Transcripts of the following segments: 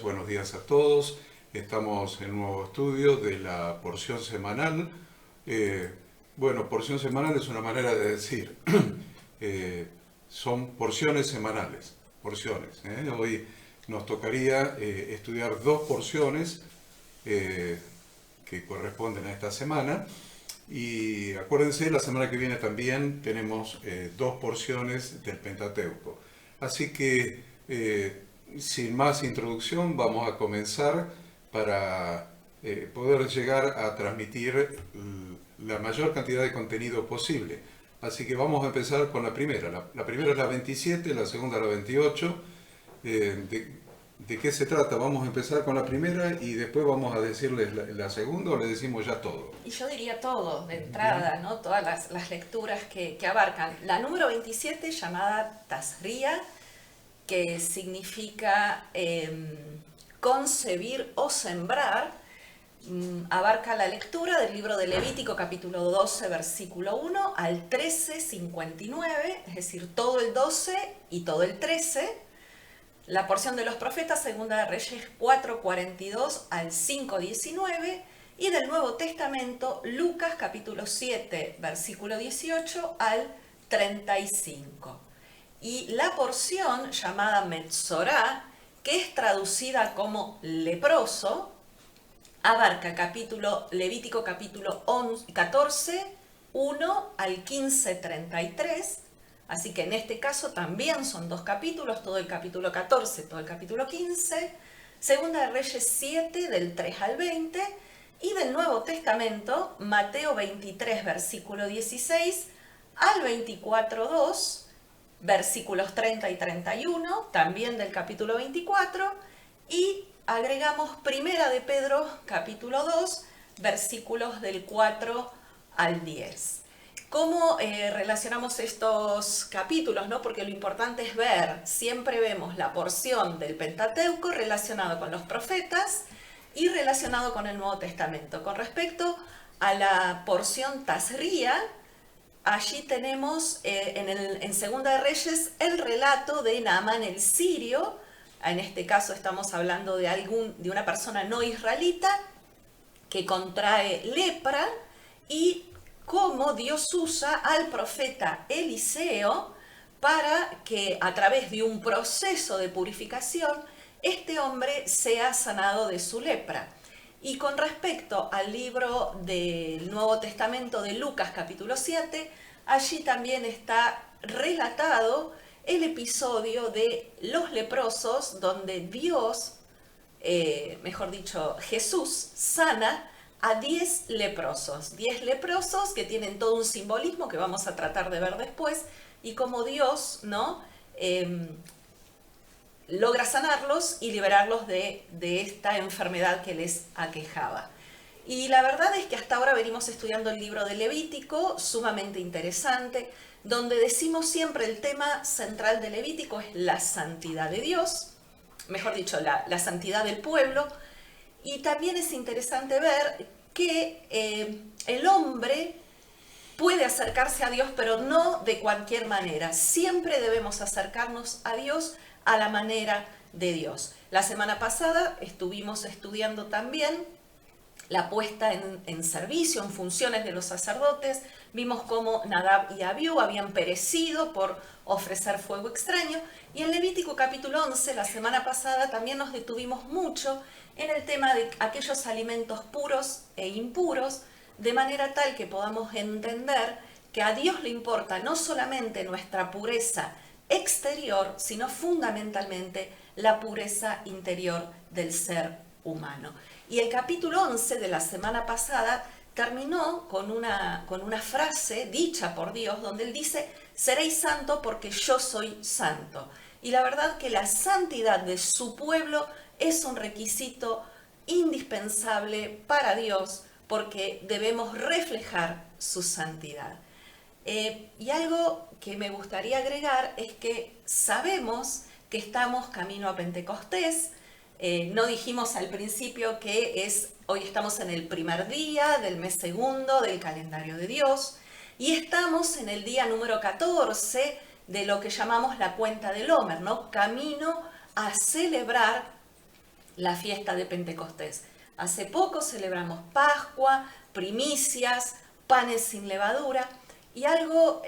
buenos días a todos. Estamos en un nuevo estudio de la porción semanal. Porción semanal es una manera de decir, son porciones semanales, porciones. Hoy nos tocaría estudiar dos porciones que corresponden a esta semana. Y acuérdense, la semana que viene también tenemos dos porciones del Pentateuco. Así que, sin más introducción, vamos a comenzar para poder llegar a transmitir la mayor cantidad de contenido posible. Así que vamos a empezar con la primera. La primera es la 27, la segunda la 28. ¿De qué se trata? Vamos a empezar con la primera y después vamos a decirles la segunda, o le decimos ya todo. Y yo diría todo, de entrada, ¿no? Todas las lecturas que abarcan. La número 27, llamada Tazria, que significa concebir o sembrar, abarca la lectura del libro de Levítico, capítulo 12, versículo 1 al 13, 59, es decir, todo el 12 y todo el 13. La porción de los profetas, Segunda de Reyes 4, 42 al 5, 19. Y del Nuevo Testamento, Lucas capítulo 7, versículo 18 al 35. Y la porción llamada Metzorá, que es traducida como leproso, abarca Levítico capítulo 14, 1 al 15, 33. Así que en este caso también son dos capítulos, todo el capítulo 14, todo el capítulo 15. Segunda de Reyes 7, del 3 al 20. Y del Nuevo Testamento, Mateo 23, versículo 16 al 24, 2, versículos 30 y 31, también del capítulo 24, y agregamos Primera de Pedro, capítulo 2, versículos del 4 al 10. ¿Cómo relacionamos estos capítulos, no? Porque lo importante es ver, siempre vemos la porción del Pentateuco relacionado con los profetas y relacionado con el Nuevo Testamento. Con respecto a la porción Tazria, allí tenemos en Segunda de Reyes el relato de Naamán el sirio. En este caso estamos hablando de una persona no israelita que contrae lepra, y cómo Dios usa al profeta Eliseo para que a través de un proceso de purificación este hombre sea sanado de su lepra. Y con respecto al libro del Nuevo Testamento de Lucas capítulo 7, allí también está relatado el episodio de los leprosos, donde Dios, mejor dicho, Jesús sana a 10 leprosos. 10 leprosos que tienen todo un simbolismo que vamos a tratar de ver después, y cómo Dios, ¿no? Logra sanarlos y liberarlos de esta enfermedad que les aquejaba. Y la verdad es que hasta ahora venimos estudiando el libro de Levítico, sumamente interesante, donde decimos siempre el tema central de Levítico es la santidad de Dios, mejor dicho, la santidad del pueblo. Y también es interesante ver que el hombre puede acercarse a Dios, pero no de cualquier manera. Siempre debemos acercarnos a Dios a la manera de Dios. La semana pasada estuvimos estudiando también la puesta en servicio, en funciones de los sacerdotes. Vimos cómo Nadab y Abiú habían perecido por ofrecer fuego extraño. Y en Levítico capítulo 11, la semana pasada, también nos detuvimos mucho en el tema de aquellos alimentos puros e impuros, de manera tal que podamos entender que a Dios le importa no solamente nuestra pureza exterior, sino fundamentalmente la pureza interior del ser humano. Y el capítulo 11 de la semana pasada terminó con una frase dicha por Dios, donde Él dice: seréis santo porque yo soy santo. Y la verdad que la santidad de su pueblo es un requisito indispensable para Dios, porque debemos reflejar su santidad. Y algo que me gustaría agregar es que sabemos que estamos camino a Pentecostés. No dijimos al principio que hoy estamos en el primer día del mes segundo del calendario de Dios, y estamos en el día número 14 de lo que llamamos la cuenta del Homer, ¿no? Camino a celebrar la fiesta de Pentecostés. Hace poco celebramos Pascua, primicias, panes sin levadura, y algo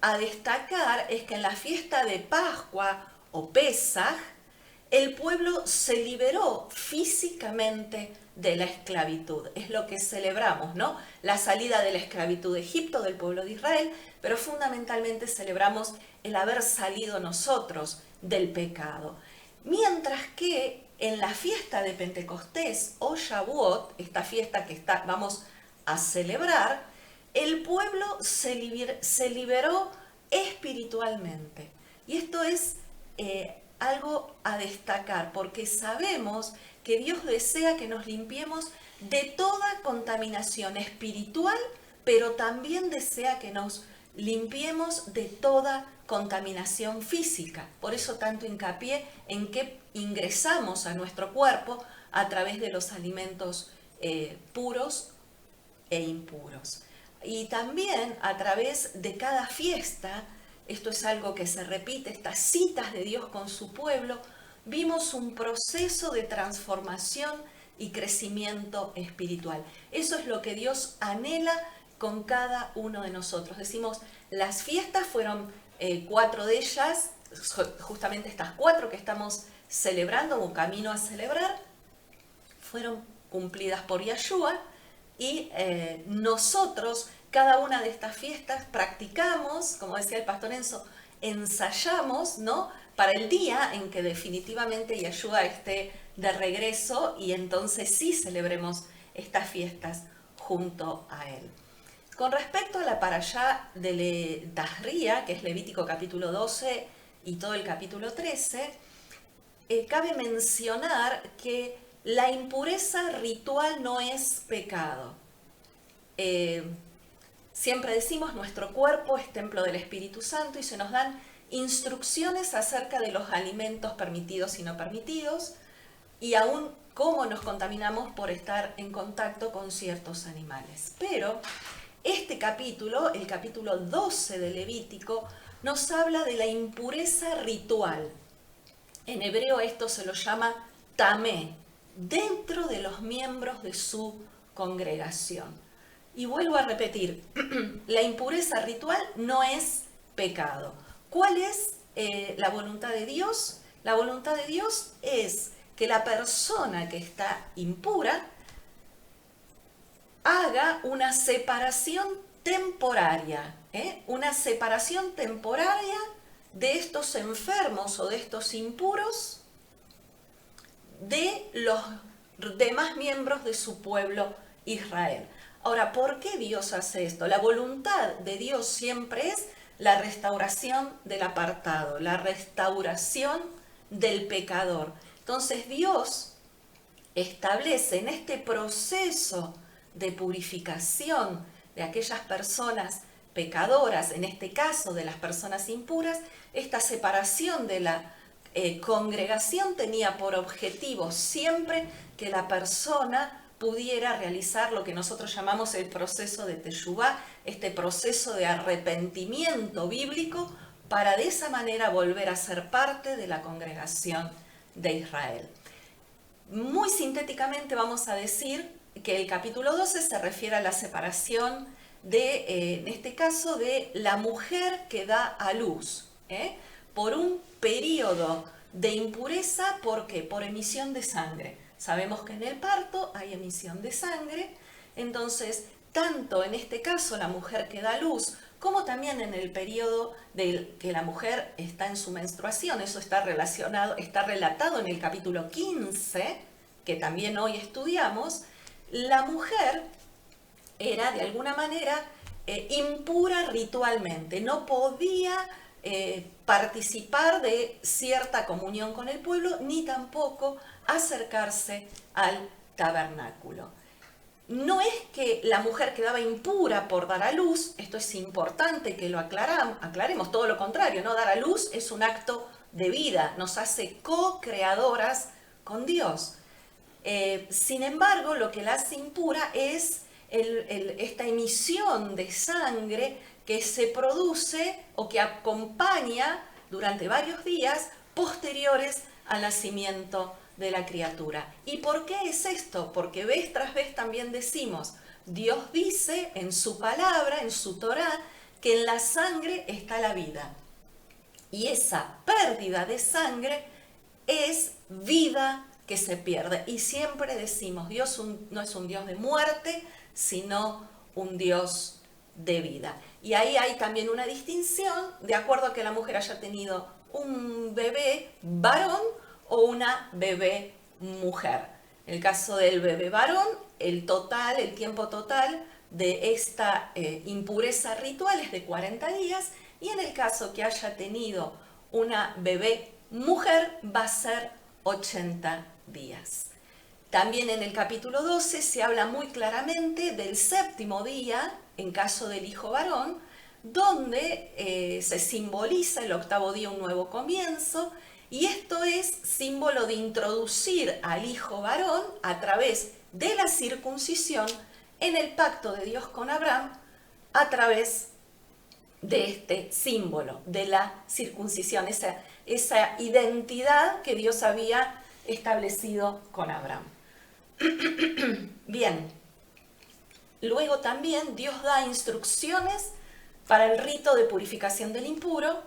a destacar es que en la fiesta de Pascua o Pesaj, el pueblo se liberó físicamente de la esclavitud. Es lo que celebramos, ¿no? La salida de la esclavitud de Egipto del pueblo de Israel, pero fundamentalmente celebramos el haber salido nosotros del pecado. Mientras que en la fiesta de Pentecostés o Shavuot, esta fiesta que vamos a celebrar, el pueblo se liberó espiritualmente. Y esto es algo a destacar, porque sabemos que Dios desea que nos limpiemos de toda contaminación espiritual, pero también desea que nos limpiemos de toda contaminación física. Por eso tanto hincapié en que ingresamos a nuestro cuerpo a través de los alimentos puros e impuros. Y también a través de cada fiesta, esto es algo que se repite, estas citas de Dios con su pueblo, vimos un proceso de transformación y crecimiento espiritual. Eso es lo que Dios anhela con cada uno de nosotros. Decimos, las fiestas fueron 4 de ellas, justamente estas 4 que estamos celebrando o camino a celebrar, fueron cumplidas por Yahshua, y nosotros, cada una de estas fiestas, practicamos, como decía el pastor Enzo, ensayamos, ¿no?, para el día en que definitivamente Yahshua esté de regreso, y entonces sí celebremos estas fiestas junto a él. Con respecto a la parashá de Tazria, que es Levítico capítulo 12 y todo el capítulo 13, cabe mencionar que la impureza ritual no es pecado. Siempre decimos, nuestro cuerpo es templo del Espíritu Santo, y se nos dan instrucciones acerca de los alimentos permitidos y no permitidos, y aún cómo nos contaminamos por estar en contacto con ciertos animales. Pero este capítulo, el capítulo 12 de Levítico, nos habla de la impureza ritual. En hebreo esto se lo llama tamé, dentro de los miembros de su congregación. Y vuelvo a repetir, la impureza ritual no es pecado. ¿Cuál es la voluntad de Dios? La voluntad de Dios es que la persona que está impura haga una separación temporaria, una separación temporaria de estos enfermos o de estos impuros de los demás miembros de su pueblo Israel. Ahora, ¿por qué Dios hace esto? La voluntad de Dios siempre es la restauración del apartado, la restauración del pecador. Entonces Dios establece en este proceso de purificación de aquellas personas pecadoras, en este caso de las personas impuras, esta separación de la congregación tenía por objetivo siempre que la persona pudiera realizar lo que nosotros llamamos el proceso de teshuvá, este proceso de arrepentimiento bíblico, para de esa manera volver a ser parte de la congregación de Israel. Muy sintéticamente vamos a decir que el capítulo 12 se refiere a la separación de, en este caso, de la mujer que da a luz, por un periodo de impureza. ¿Por qué? Por emisión de sangre. Sabemos que en el parto hay emisión de sangre, entonces tanto en este caso la mujer que da a luz, como también en el periodo de que la mujer está en su menstruación, eso está relacionado, está relatado en el capítulo 15, que también hoy estudiamos. La mujer era de alguna manera impura ritualmente, no podía participar de cierta comunión con el pueblo, ni tampoco acercarse al tabernáculo. No es que la mujer quedaba impura por dar a luz, esto es importante que lo aclaremos, todo lo contrario, ¿no? Dar a luz es un acto de vida, nos hace co-creadoras con Dios. Sin embargo, lo que la hace impura es esta emisión de sangre que se produce o que acompaña durante varios días posteriores al nacimiento de la criatura. ¿Y por qué es esto? Porque vez tras vez también decimos, Dios dice en su palabra, en su Torá, que en la sangre está la vida. Y esa pérdida de sangre es vida que se pierde. Y siempre decimos, Dios no es un Dios de muerte, sino un Dios de vida. Y ahí hay también una distinción de acuerdo a que la mujer haya tenido un bebé varón o una bebé mujer. En el caso del bebé varón, el tiempo total de esta impureza ritual es de 40 días, y en el caso que haya tenido una bebé mujer va a ser 80 días. También en el capítulo 12 se habla muy claramente del séptimo día, en caso del hijo varón, donde se simboliza el octavo día un nuevo comienzo, y esto es símbolo de introducir al hijo varón a través de la circuncisión en el pacto de Dios con Abraham, a través de este símbolo de la circuncisión, esa identidad que Dios había establecido con Abraham. Bien, luego también Dios da instrucciones para el rito de purificación del impuro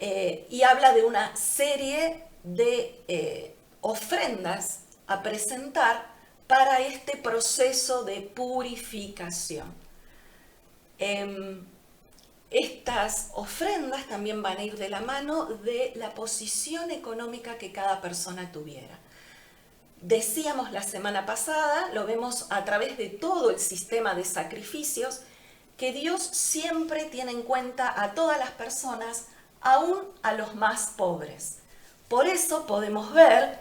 y habla de una serie de ofrendas a presentar para este proceso de purificación. Estas ofrendas también van a ir de la mano de la posición económica que cada persona tuviera. Decíamos la semana pasada, lo vemos a través de todo el sistema de sacrificios, que Dios siempre tiene en cuenta a todas las personas, aún a los más pobres. Por eso podemos ver,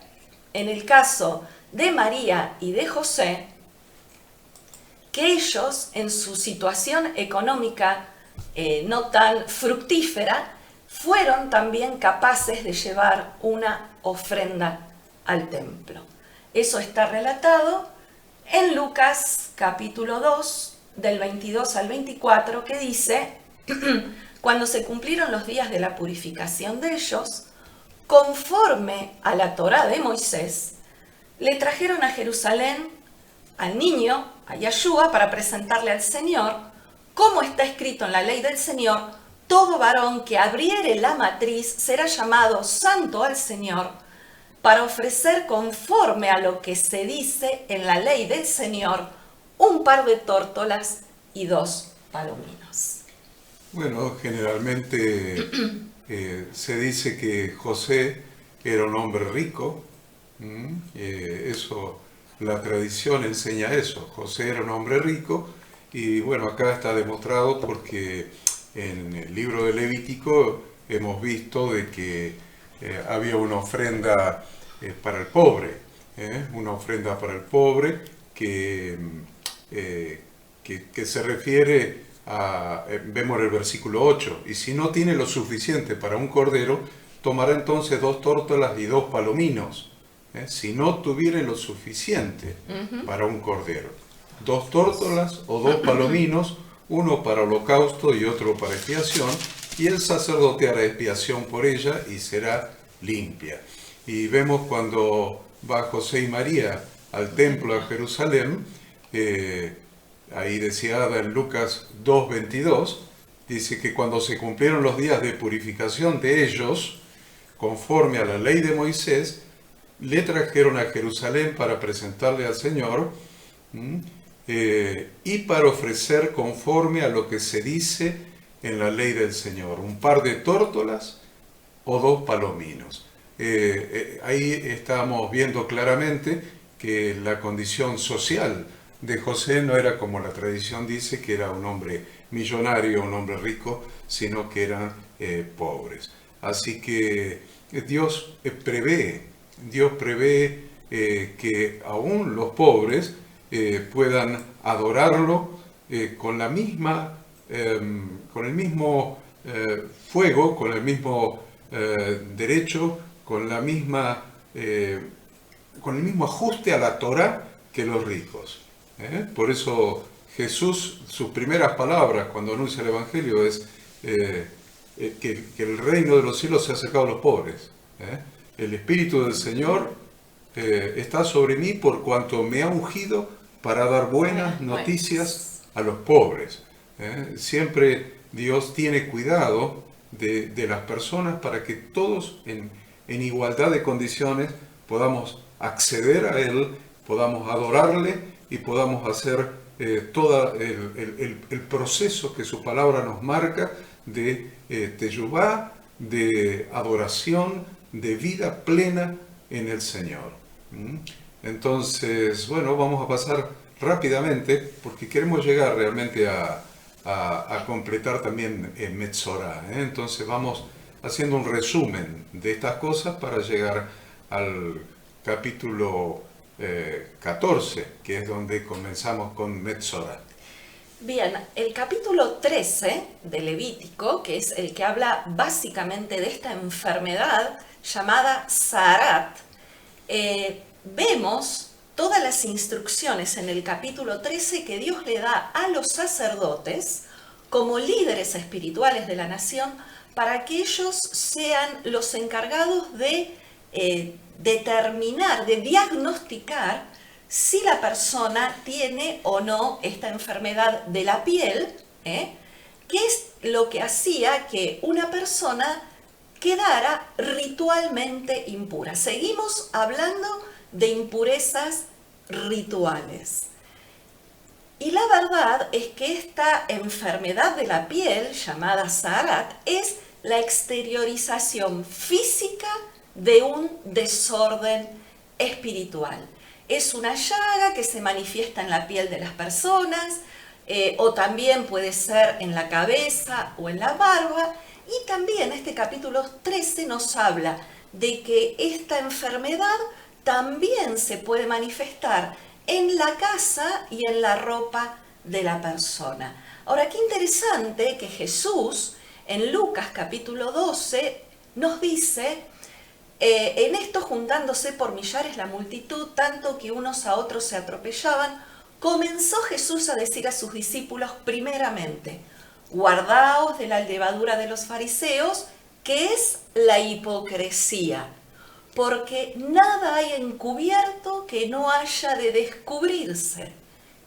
en el caso de María y de José, que ellos, en su situación económica no tan fructífera, fueron también capaces de llevar una ofrenda al templo. Eso está relatado en Lucas capítulo 2, del 22 al 24, que dice: cuando se cumplieron los días de la purificación de ellos, conforme a la Torá de Moisés, le trajeron a Jerusalén al niño, a Yeshua, para presentarle al Señor, como está escrito en la ley del Señor: todo varón que abriere la matriz será llamado santo al Señor, para ofrecer conforme a lo que se dice en la ley del Señor, un par de tórtolas y 2 palominos. Bueno, generalmente se dice que José era un hombre rico. Eso, la tradición enseña eso. José era un hombre rico, y bueno, acá está demostrado porque en el libro de Levítico hemos visto de que había una ofrenda para el pobre, una ofrenda para el pobre que se refiere a, vemos el versículo 8, y si no tiene lo suficiente para un cordero, tomará entonces 2 tórtolas y 2 palominos, si no tuviera lo suficiente para un cordero. 2 tórtolas o 2 palominos, uno para holocausto y otro para expiación, y el sacerdote hará expiación por ella y será limpia. Y vemos cuando va José y María al templo a Jerusalén, ahí decía en Lucas 2:22, dice que cuando se cumplieron los días de purificación de ellos, conforme a la ley de Moisés, le trajeron a Jerusalén para presentarle al Señor y para ofrecer conforme a lo que se dice en la ley del Señor, un par de tórtolas o 2 palominos. Ahí estamos viendo claramente que la condición social de José no era como la tradición dice, que era un hombre millonario, un hombre rico, sino que eran pobres. Así que Dios prevé que aún los pobres puedan adorarlo con el mismo fuego, con el mismo derecho, con el mismo ajuste a la Torá que los ricos. Por eso Jesús, sus primeras palabras cuando anuncia el Evangelio es que el reino de los cielos se ha acercado a los pobres. El Espíritu del Señor está sobre mí por cuanto me ha ungido para dar buenas noticias a los pobres. Siempre Dios tiene cuidado de las personas para que todos en igualdad de condiciones podamos acceder a Él, podamos adorarle y podamos hacer todo el proceso que su palabra nos marca de teshuvá, de adoración, de vida plena en el Señor. Entonces, bueno, vamos a pasar rápidamente porque queremos llegar realmente a completar también Metzorah. Entonces vamos haciendo un resumen de estas cosas para llegar al capítulo 14, que es donde comenzamos con Metzorah. Bien, el capítulo 13 de Levítico, que es el que habla básicamente de esta enfermedad llamada Zaharat, vemos todas las instrucciones en el capítulo 13 que Dios le da a los sacerdotes como líderes espirituales de la nación para que ellos sean los encargados de determinar, de diagnosticar si la persona tiene o no esta enfermedad de la piel, que es lo que hacía que una persona quedara ritualmente impura. Seguimos hablando de impurezas rituales. Y la verdad es que esta enfermedad de la piel, llamada Zaharat, es la exteriorización física de un desorden espiritual. Es una llaga que se manifiesta en la piel de las personas, o también puede ser en la cabeza o en la barba. Y también este capítulo 13 nos habla de que esta enfermedad también se puede manifestar en la casa y en la ropa de la persona. Ahora, qué interesante que Jesús en Lucas capítulo 12 nos dice: en esto juntándose por millares la multitud, tanto que unos a otros se atropellaban, comenzó Jesús a decir a sus discípulos primeramente: guardaos de la levadura de los fariseos, que es la hipocresía, porque nada hay encubierto que no haya de descubrirse,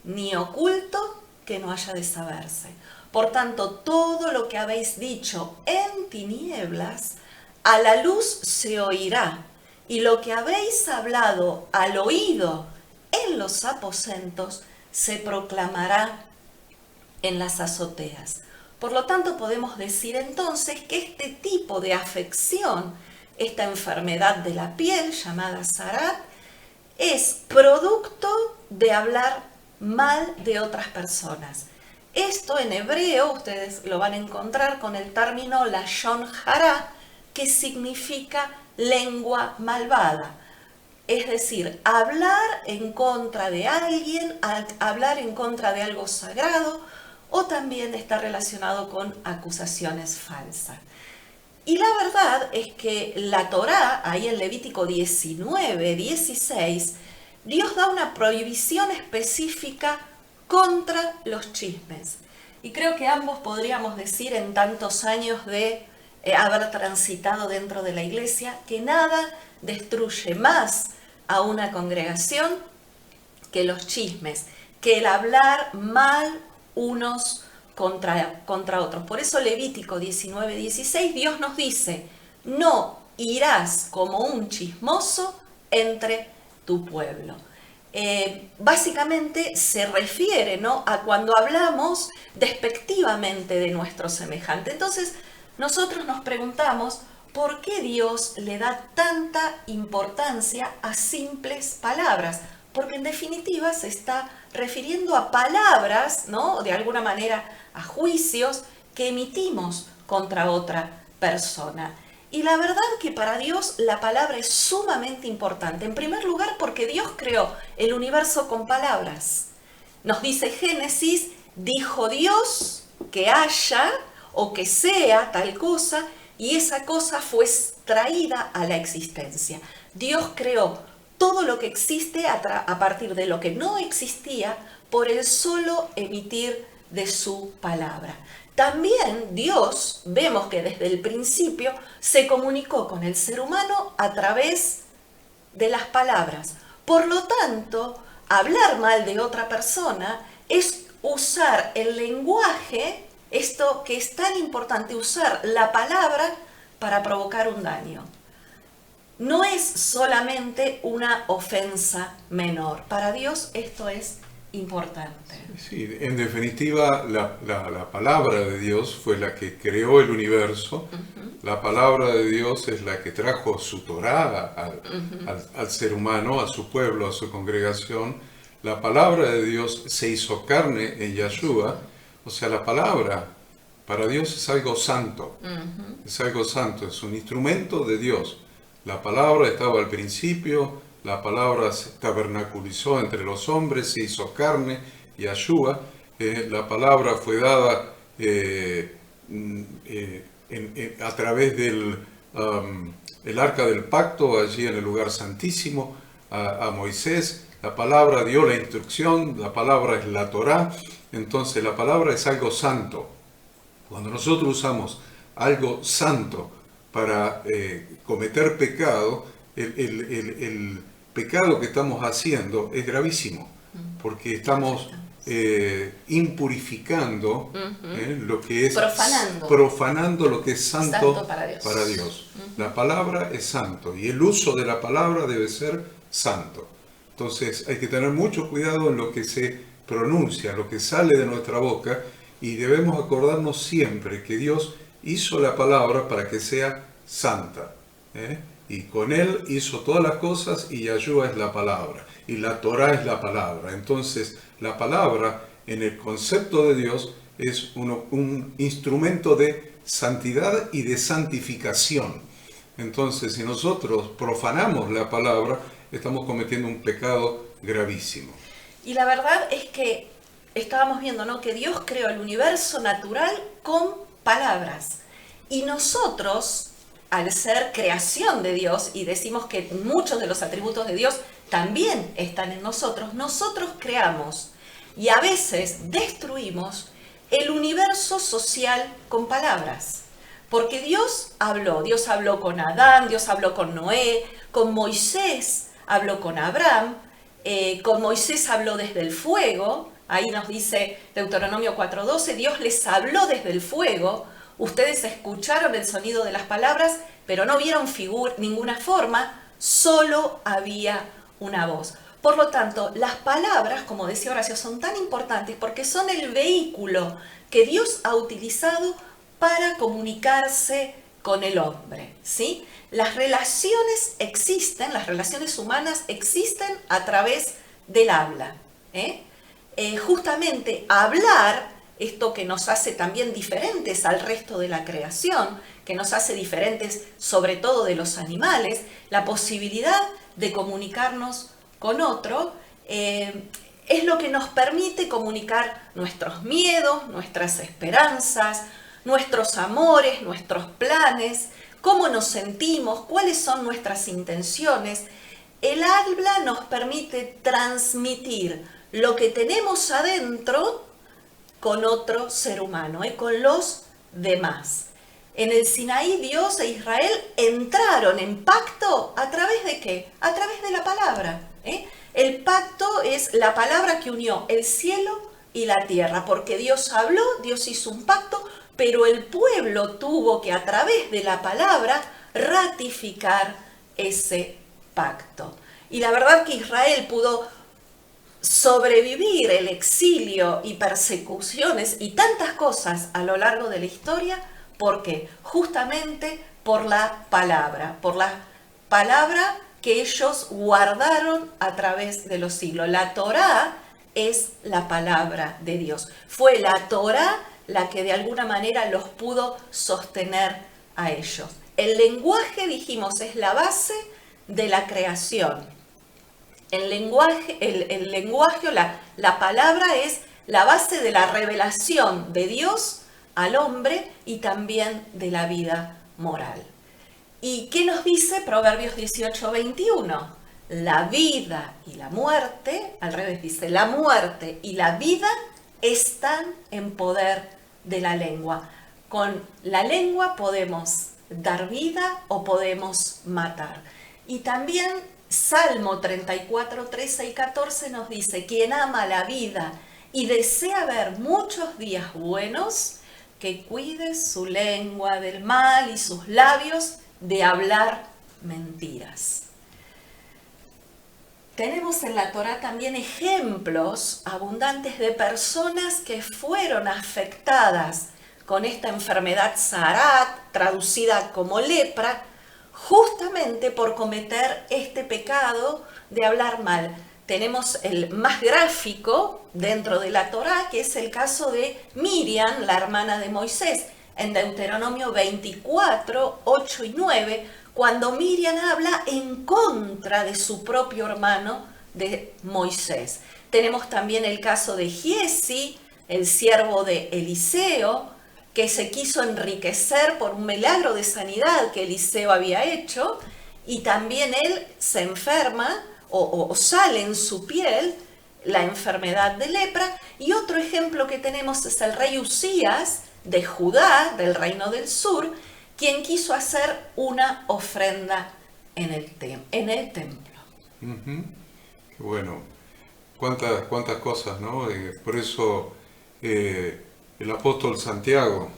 ni oculto que no haya de saberse. Por tanto, todo lo que habéis dicho en tinieblas, a la luz se oirá, y lo que habéis hablado al oído en los aposentos, se proclamará en las azoteas. Por lo tanto, podemos decir entonces que este tipo de afección, esta enfermedad de la piel llamada Zaharat, es producto de hablar mal de otras personas. Esto en hebreo ustedes lo van a encontrar con el término lashon hara, que significa lengua malvada. Es decir, hablar en contra de alguien, hablar en contra de algo sagrado, o también está relacionado con acusaciones falsas. Y la verdad es que la Torá, ahí en Levítico 19, 16, Dios da una prohibición específica contra los chismes. Y creo que ambos podríamos decir en tantos años de haber transitado dentro de la iglesia que nada destruye más a una congregación que los chismes, que el hablar mal unos contra otros. Por eso Levítico 19, 16, Dios nos dice: no irás como un chismoso entre tu pueblo. Básicamente se refiere, ¿no?, a cuando hablamos despectivamente de nuestro semejante. Entonces nosotros nos preguntamos por qué Dios le da tanta importancia a simples palabras, porque en definitiva se está refiriendo a palabras, ¿no?, de alguna manera a juicios que emitimos contra otra persona. Y la verdad que para Dios la palabra es sumamente importante. En primer lugar, porque Dios creó el universo con palabras. Nos dice Génesis: dijo Dios que haya o que sea tal cosa, y esa cosa fue traída a la existencia. Dios creó todo lo que existe a partir de lo que no existía por el solo emitir de su palabra. También Dios, vemos que desde el principio se comunicó con el ser humano a través de las palabras. Por lo tanto, hablar mal de otra persona es usar el lenguaje, esto que es tan importante, usar la palabra para provocar un daño. No es solamente una ofensa menor. Para Dios esto es importante. Sí, en definitiva, la palabra de Dios fue la que creó el universo. La palabra de Dios es la que trajo su Torá al ser humano, a su pueblo, a su congregación. La palabra de Dios se hizo carne en Yahshua. O sea, la palabra para Dios es algo santo. Es algo santo, es un instrumento de Dios. La palabra estaba al principio, la palabra se tabernaculizó entre los hombres, se hizo carne, Yahshua. La palabra fue dada a través del el arca del pacto, allí en el lugar santísimo, a Moisés. La palabra dio la instrucción, la palabra es la Torá, entonces la palabra es algo santo. Cuando nosotros usamos algo santo para cometer pecado, el pecado que estamos haciendo es gravísimo, porque estamos impurificando lo que es profanando lo que es santo para Dios. La palabra es santo y el uso de la palabra debe ser santo. Entonces hay que tener mucho cuidado en lo que se pronuncia, lo que sale de nuestra boca, y debemos acordarnos siempre que Dios hizo la palabra para que sea santa. Y con Él hizo todas las cosas, y Yahshua es la palabra, y la Torá es la palabra. Entonces la palabra en el concepto de Dios es un instrumento de santidad y de santificación. Entonces si nosotros profanamos la palabra, estamos cometiendo un pecado gravísimo. Y la verdad es que estábamos viendo, ¿no?, que Dios creó el universo natural con palabras. Y nosotros, al ser creación de Dios, y decimos que muchos de los atributos de Dios también están en nosotros, nosotros creamos y a veces destruimos el universo social con palabras. Porque Dios habló con Adán, Dios habló con Noé, con Moisés, habló con Abraham, con Moisés habló desde el fuego. Ahí nos dice Deuteronomio 4:12, Dios les habló desde el fuego. Ustedes escucharon el sonido de las palabras, pero no vieron ninguna forma, solo había una voz. Por lo tanto, las palabras, como decía Horacio, son tan importantes porque son el vehículo que Dios ha utilizado para comunicarse con el hombre, ¿sí? Las relaciones existen, las relaciones humanas existen a través del habla. Justamente hablar, esto que nos hace también diferentes al resto de la creación, que nos hace diferentes sobre todo de los animales, la posibilidad de comunicarnos con otro, es lo que nos permite comunicar nuestros miedos, nuestras esperanzas, nuestros amores, nuestros planes, cómo nos sentimos, cuáles son nuestras intenciones. El habla nos permite transmitir lo que tenemos adentro con otro ser humano, con los demás. En el Sinaí, Dios e Israel entraron en pacto ¿a través de qué? A través de la palabra. El pacto es la palabra que unió el cielo y la tierra, porque Dios habló, Dios hizo un pacto, pero el pueblo tuvo que a través de la palabra ratificar ese pacto. Y la verdad que Israel pudo sobrevivir el exilio y persecuciones y tantas cosas a lo largo de la historia, porque justamente por la palabra que ellos guardaron a través de los siglos. La Torá es la palabra de Dios. Fue la Torá la que de alguna manera los pudo sostener a ellos. El lenguaje, dijimos, es la base de la creación. El lenguaje, la palabra es la base de la revelación de Dios al hombre y también de la vida moral. ¿Y qué nos dice Proverbios 18:21? La vida y la muerte, al revés dice, la muerte y la vida están en poder de la lengua. Con la lengua podemos dar vida o podemos matar. Y también Salmo 34, 13 y 14 nos dice, quien ama la vida y desea ver muchos días buenos, que cuide su lengua del mal y sus labios de hablar mentiras. Tenemos en la Torá también ejemplos abundantes de personas que fueron afectadas con esta enfermedad Sarat, traducida como lepra, justamente por cometer este pecado de hablar mal. Tenemos el más gráfico dentro de la Torá, que es el caso de Miriam, la hermana de Moisés, en Deuteronomio 24, 8 y 9, cuando Miriam habla en contra de su propio hermano de Moisés. Tenemos también el caso de Giesi, el siervo de Eliseo, que se quiso enriquecer por un milagro de sanidad que Eliseo había hecho, y también él se enferma o sale en su piel la enfermedad de lepra. Y otro ejemplo que tenemos es el rey Usías de Judá, del reino del sur, quien quiso hacer una ofrenda en el templo. Qué bueno, cuántas cosas, ¿no? Por eso el apóstol Santiago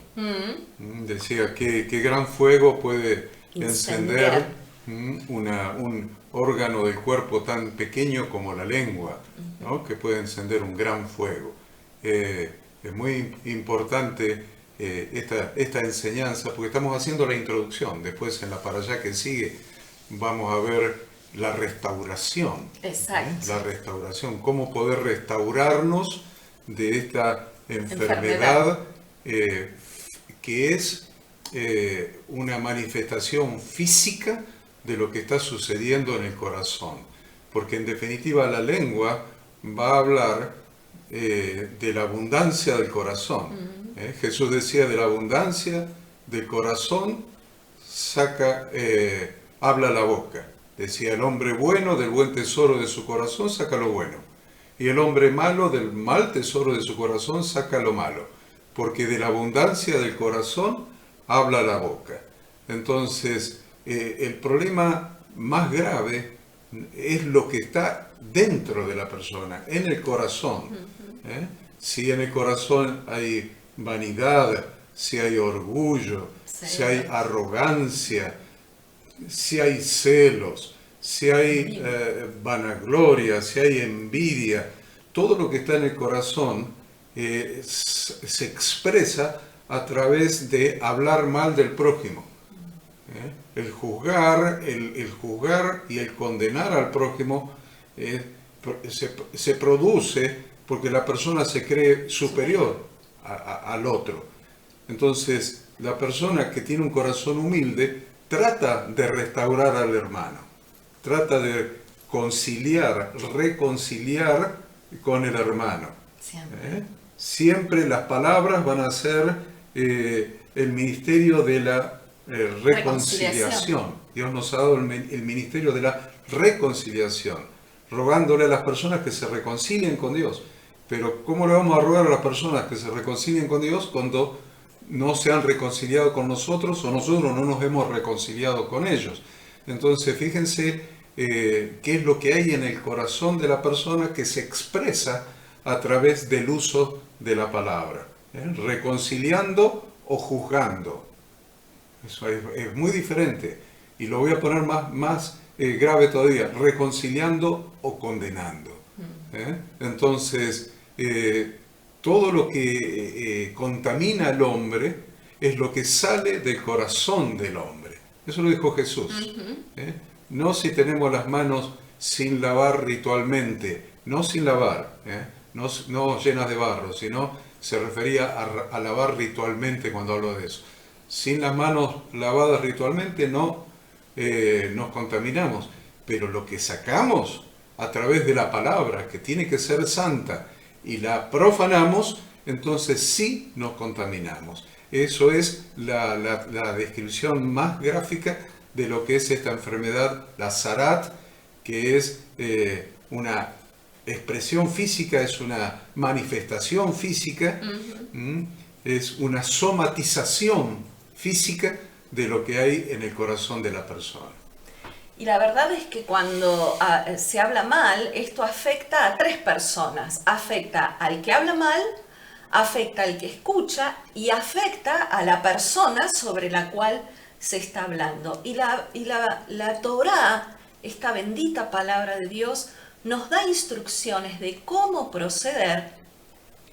decía que gran fuego puede encender un órgano del cuerpo tan pequeño como la lengua, ¿no? Que puede encender un gran fuego. Es muy importante esta enseñanza, porque estamos haciendo la introducción. Después en la parashá que sigue vamos a ver la restauración. Exacto. La restauración, cómo poder restaurarnos de esta enfermedad que es una manifestación física de lo que está sucediendo en el corazón. Porque en definitiva la lengua va a hablar de la abundancia del corazón. Jesús decía, de la abundancia del corazón habla la boca. Decía, el hombre bueno del buen tesoro de su corazón saca lo bueno, y el hombre malo del mal tesoro de su corazón saca lo malo, porque de la abundancia del corazón habla la boca. Entonces, el problema más grave es lo que está dentro de la persona, en el corazón. Si en el corazón hay vanidad, si hay orgullo, si hay arrogancia, si hay celos, si hay vanagloria, si hay envidia, todo lo que está en el corazón se expresa a través de hablar mal del prójimo. El juzgar y el condenar al prójimo se produce porque la persona se cree superior al otro. Entonces, la persona que tiene un corazón humilde trata de restaurar al hermano, trata de reconciliar con el hermano. Siempre las palabras van a ser el ministerio de la reconciliación. Dios nos ha dado el ministerio de la reconciliación, rogándole a las personas que se reconcilien con Dios. Pero ¿cómo le vamos a rogar a las personas que se reconcilien con Dios cuando no se han reconciliado con nosotros o nosotros no nos hemos reconciliado con ellos? Entonces, fíjense qué es lo que hay en el corazón de la persona que se expresa a través del uso de la palabra, reconciliando o juzgando. Eso es muy diferente, y lo voy a poner más grave todavía, reconciliando o condenando. Entonces, todo lo que contamina al hombre es lo que sale del corazón del hombre. Eso lo dijo Jesús. No si tenemos las manos sin lavar ritualmente, no sin lavar, no llenas de barro, sino se refería a lavar ritualmente cuando hablo de eso. Sin las manos lavadas ritualmente no nos contaminamos, pero lo que sacamos a través de la palabra, que tiene que ser santa, y la profanamos, entonces sí nos contaminamos. Eso es la descripción más gráfica de lo que es esta enfermedad, la Sarat, que es una expresión física, es una manifestación física, es una somatización física de lo que hay en el corazón de la persona. Y la verdad es que cuando se habla mal, esto afecta a tres personas. Afecta al que habla mal, afecta al que escucha y afecta a la persona sobre la cual se está hablando. Y la Torá, esta bendita palabra de Dios, nos da instrucciones de cómo proceder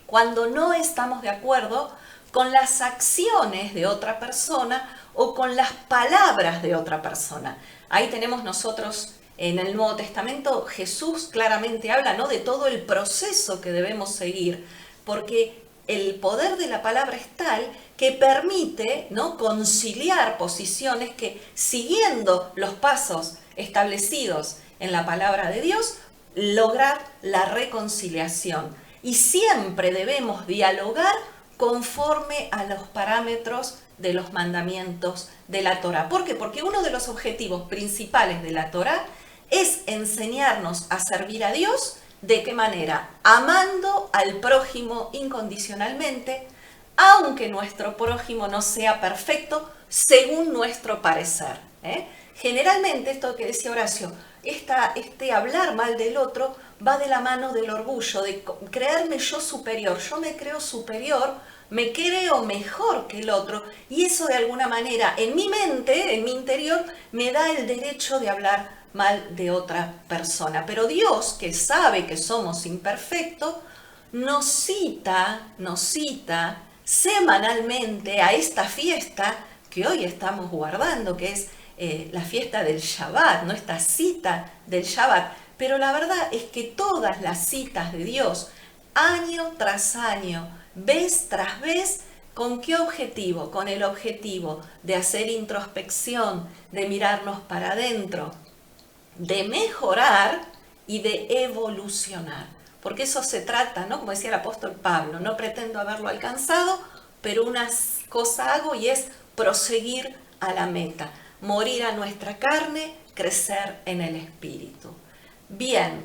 cuando no estamos de acuerdo con las acciones de otra persona o con las palabras de otra persona. Ahí tenemos nosotros en el Nuevo Testamento, Jesús claramente habla, ¿no?, de todo el proceso que debemos seguir, porque el poder de la palabra es tal que permite, ¿no?, conciliar posiciones que, siguiendo los pasos establecidos en la palabra de Dios, lograr la reconciliación. Y siempre debemos dialogar conforme a los parámetros de los mandamientos de la Torá. ¿Por qué? Porque uno de los objetivos principales de la Torá es enseñarnos a servir a Dios. ¿De qué manera? Amando al prójimo incondicionalmente, aunque nuestro prójimo no sea perfecto según nuestro parecer. Generalmente, esto que decía Horacio, este hablar mal del otro va de la mano del orgullo, de creerme yo superior. Yo me creo superior, me creo mejor que el otro, y eso de alguna manera en mi mente, en mi interior, me da el derecho de hablar mal de otra persona. Pero Dios, que sabe que somos imperfectos, nos cita semanalmente a esta fiesta que hoy estamos guardando, que es la fiesta del Shabbat, ¿no?, esta cita del Shabbat. Pero la verdad es que todas las citas de Dios, año tras año, vez tras vez, ¿con qué objetivo? Con el objetivo de hacer introspección, de mirarnos para adentro, de mejorar y de evolucionar. Porque eso se trata, ¿no?, como decía el apóstol Pablo, no pretendo haberlo alcanzado, pero una cosa hago y es proseguir a la meta, morir a nuestra carne, crecer en el espíritu. Bien,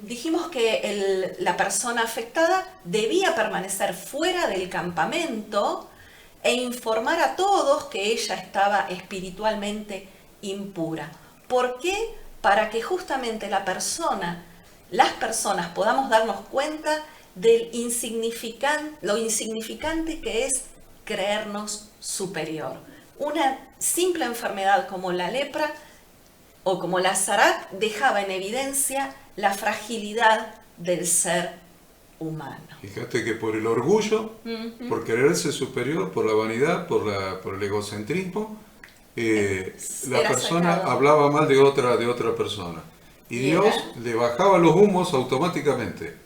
dijimos que la persona afectada debía permanecer fuera del campamento e informar a todos que ella estaba espiritualmente impura. ¿Por qué? Para que justamente las personas podamos darnos cuenta de lo insignificante que es creernos superior. Una simple enfermedad como la lepra o como la Sarat dejaba en evidencia la fragilidad del ser humano. Fíjate que por el orgullo, por quererse superior, por la vanidad, por el egocentrismo, la persona hablaba mal de otra persona. Y Dios le bajaba los humos automáticamente.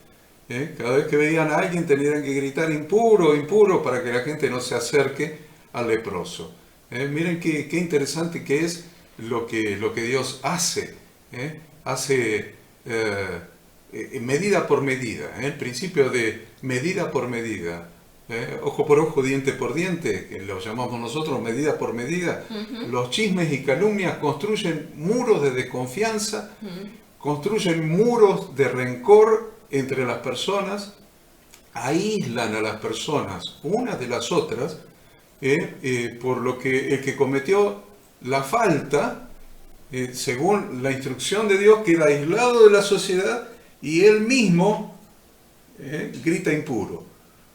Cada vez que veían a alguien tenían que gritar impuro, impuro, para que la gente no se acerque al leproso. Miren qué interesante que es lo que Dios hace. Hace medida por medida. El principio de medida por medida. Ojo por ojo, diente por diente, que lo llamamos nosotros medida por medida. Los chismes y calumnias construyen muros de desconfianza, construyen muros de rencor entre las personas, aíslan a las personas unas de las otras, por lo que el que cometió la falta, según la instrucción de Dios, queda aislado de la sociedad y él mismo grita impuro.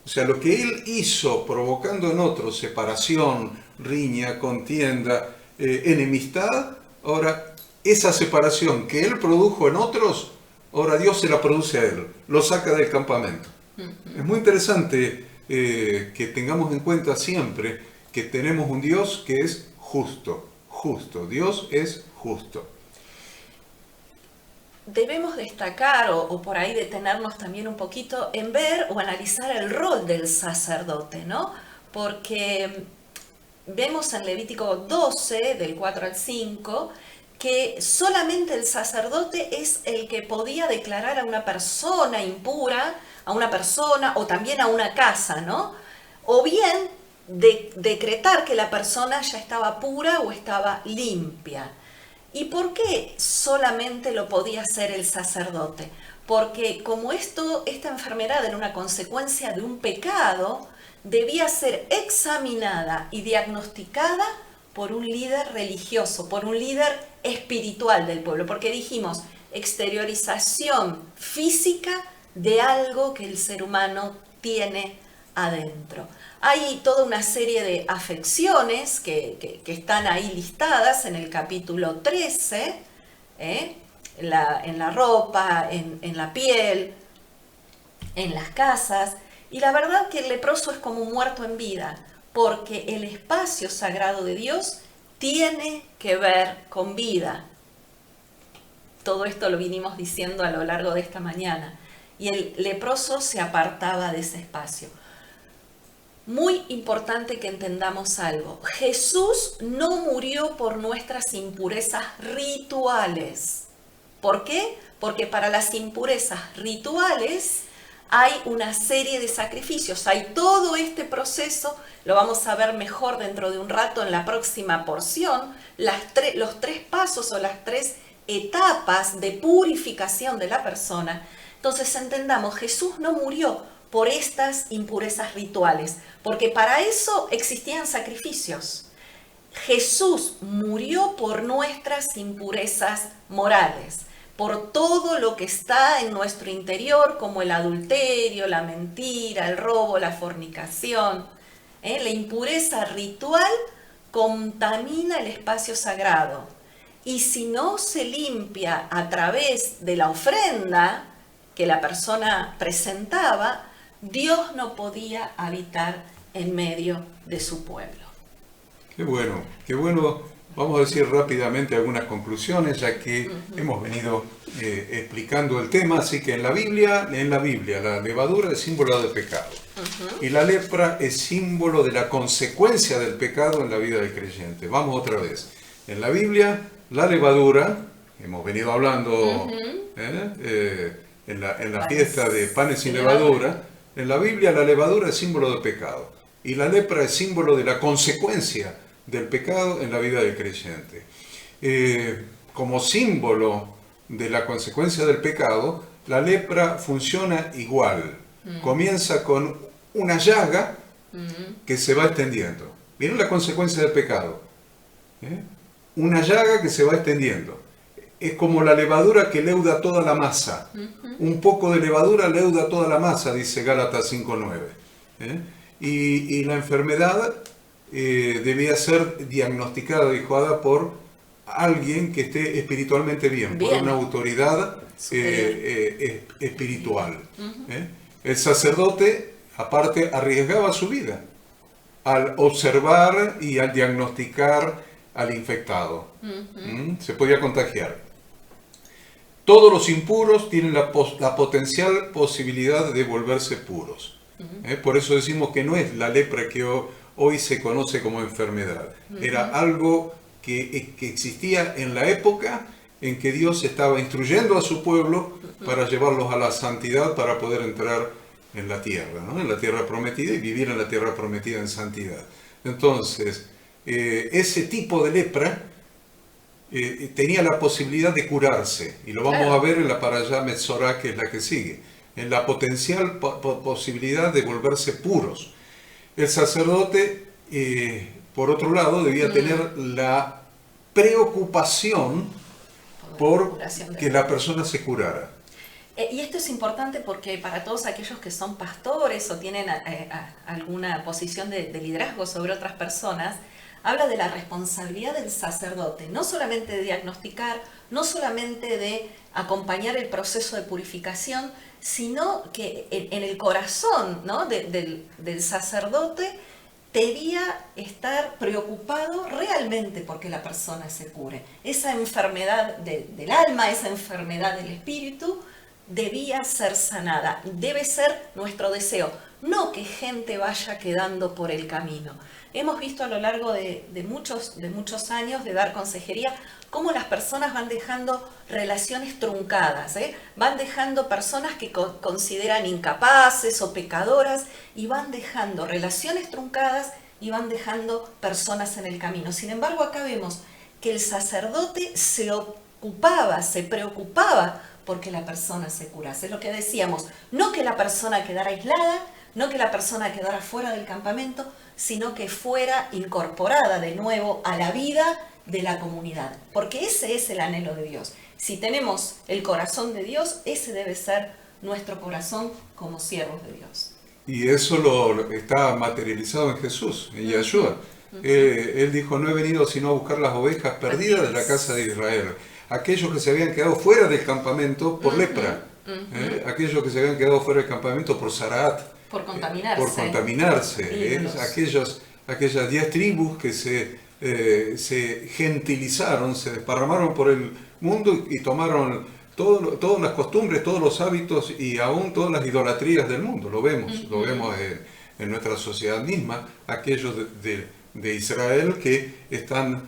O sea, lo que él hizo provocando en otros separación, riña, contienda, enemistad, ahora esa separación que él produjo en otros, ahora Dios se la produce a él, lo saca del campamento. Es muy interesante que tengamos en cuenta siempre que tenemos un Dios que es justo. Dios es justo. Debemos destacar o por ahí detenernos también un poquito en ver o analizar el rol del sacerdote, ¿no? Porque vemos en Levítico 12, del 4 al 5, que solamente el sacerdote es el que podía declarar a una persona impura, a una persona o también a una casa, ¿no? O bien decretar que la persona ya estaba pura o estaba limpia. ¿Y por qué solamente lo podía hacer el sacerdote? Porque como esta enfermedad era una consecuencia de un pecado, debía ser examinada y diagnosticada por un líder religioso, por un líder espiritual del pueblo, porque dijimos exteriorización física de algo que el ser humano tiene adentro. Hay toda una serie de afecciones que están ahí listadas en el capítulo 13, en la ropa, en la piel, en las casas, y la verdad que el leproso es como un muerto en vida, porque el espacio sagrado de Dios tiene que ver con vida. Todo esto lo vinimos diciendo a lo largo de esta mañana. Y el leproso se apartaba de ese espacio. Muy importante que entendamos algo. Jesús no murió por nuestras impurezas rituales. ¿Por qué? Porque para las impurezas rituales hay una serie de sacrificios, hay todo este proceso, lo vamos a ver mejor dentro de un rato en la próxima porción, los 3 pasos o las 3 etapas de purificación de la persona. Entonces entendamos, Jesús no murió por estas impurezas rituales, porque para eso existían sacrificios. Jesús murió por nuestras impurezas morales, por todo lo que está en nuestro interior, como el adulterio, la mentira, el robo, la fornicación. La impureza ritual contamina el espacio sagrado. Y si no se limpia a través de la ofrenda que la persona presentaba, Dios no podía habitar en medio de su pueblo. Qué bueno, qué bueno. Vamos a decir rápidamente algunas conclusiones, ya que hemos venido explicando el tema. Así que en la Biblia, la levadura es símbolo del pecado. Y la lepra es símbolo de la consecuencia del pecado en la vida del creyente. Vamos otra vez. En la Biblia, la levadura, hemos venido hablando en la fiesta de panes sin levadura. En la Biblia, la levadura es símbolo del pecado. Y la lepra es símbolo de la consecuencia del pecado en la vida del creyente. Como símbolo de la consecuencia del pecado, la lepra funciona igual. Comienza con una llaga que se va extendiendo. ¿Vieron la consecuencia del pecado? Una llaga que se va extendiendo. Es como la levadura que leuda toda la masa. Un poco de levadura leuda toda la masa, dice Gálatas 5:9. Y la enfermedad debía ser diagnosticada, dijo Ada, por alguien que esté espiritualmente bien. Por una autoridad espiritual. El sacerdote, aparte, arriesgaba su vida al observar y al diagnosticar al infectado. Se podía contagiar. Todos los impuros tienen la potencial posibilidad de volverse puros. Por eso decimos que no es la lepra que hoy se conoce como enfermedad. Era algo que existía en la época en que Dios estaba instruyendo a su pueblo para llevarlos a la santidad, para poder entrar en la tierra, ¿no? En la tierra prometida, y vivir en la tierra prometida en santidad. Entonces, ese tipo de lepra tenía la posibilidad de curarse, y lo vamos a ver en la Parashá Metzorá, que es la que sigue, en la potencial posibilidad de volverse puros. El sacerdote, por otro lado, debía tener la preocupación por que la persona se curara. Y esto es importante porque para todos aquellos que son pastores o tienen alguna posición de liderazgo sobre otras personas, habla de la responsabilidad del sacerdote, no solamente de diagnosticar, no solamente de acompañar el proceso de purificación, sino que en el corazón, ¿no?, del sacerdote debía estar preocupado realmente porque la persona se cure. Esa enfermedad del alma, esa enfermedad del espíritu, debía ser sanada. Debe ser nuestro deseo, no que gente vaya quedando por el camino. Hemos visto a lo largo de muchos años de dar consejería cómo las personas van dejando relaciones truncadas, van dejando personas que consideran incapaces o pecadoras, y van dejando relaciones truncadas y van dejando personas en el camino. Sin embargo, acá vemos que el sacerdote se preocupaba porque la persona se curase. Es lo que decíamos, no que la persona quedara aislada, no que la persona quedara fuera del campamento, sino que fuera incorporada de nuevo a la vida de la comunidad, porque ese es el anhelo de Dios. Si tenemos el corazón de Dios, ese debe ser nuestro corazón como siervos de Dios. Y eso lo está materializado en Jesús, en Yahshua. Él dijo, no he venido sino a buscar las ovejas perdidas de la casa de Israel. Aquellos que se habían quedado fuera del campamento por lepra. Aquellos que se habían quedado fuera del campamento por Zarat. Por contaminarse. Por contaminarse. Aquellas 10 tribus que se gentilizaron, se desparramaron por el mundo y tomaron todas las costumbres, todos los hábitos y aún todas las idolatrías del mundo. Lo vemos en nuestra sociedad misma, aquellos de Israel que están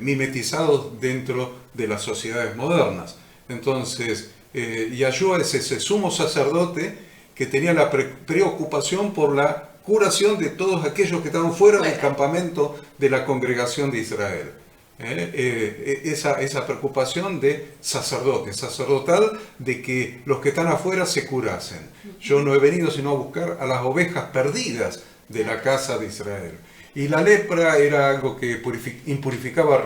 mimetizados dentro de las sociedades modernas. Entonces, Yahshua es ese sumo sacerdote que tenía la preocupación por la curación de todos aquellos que estaban fuera del campamento de la congregación de Israel. Esa preocupación de sacerdotal, de que los que están afuera se curasen. Yo no he venido sino a buscar a las ovejas perdidas de la casa de Israel. Y la lepra era algo que impurificaba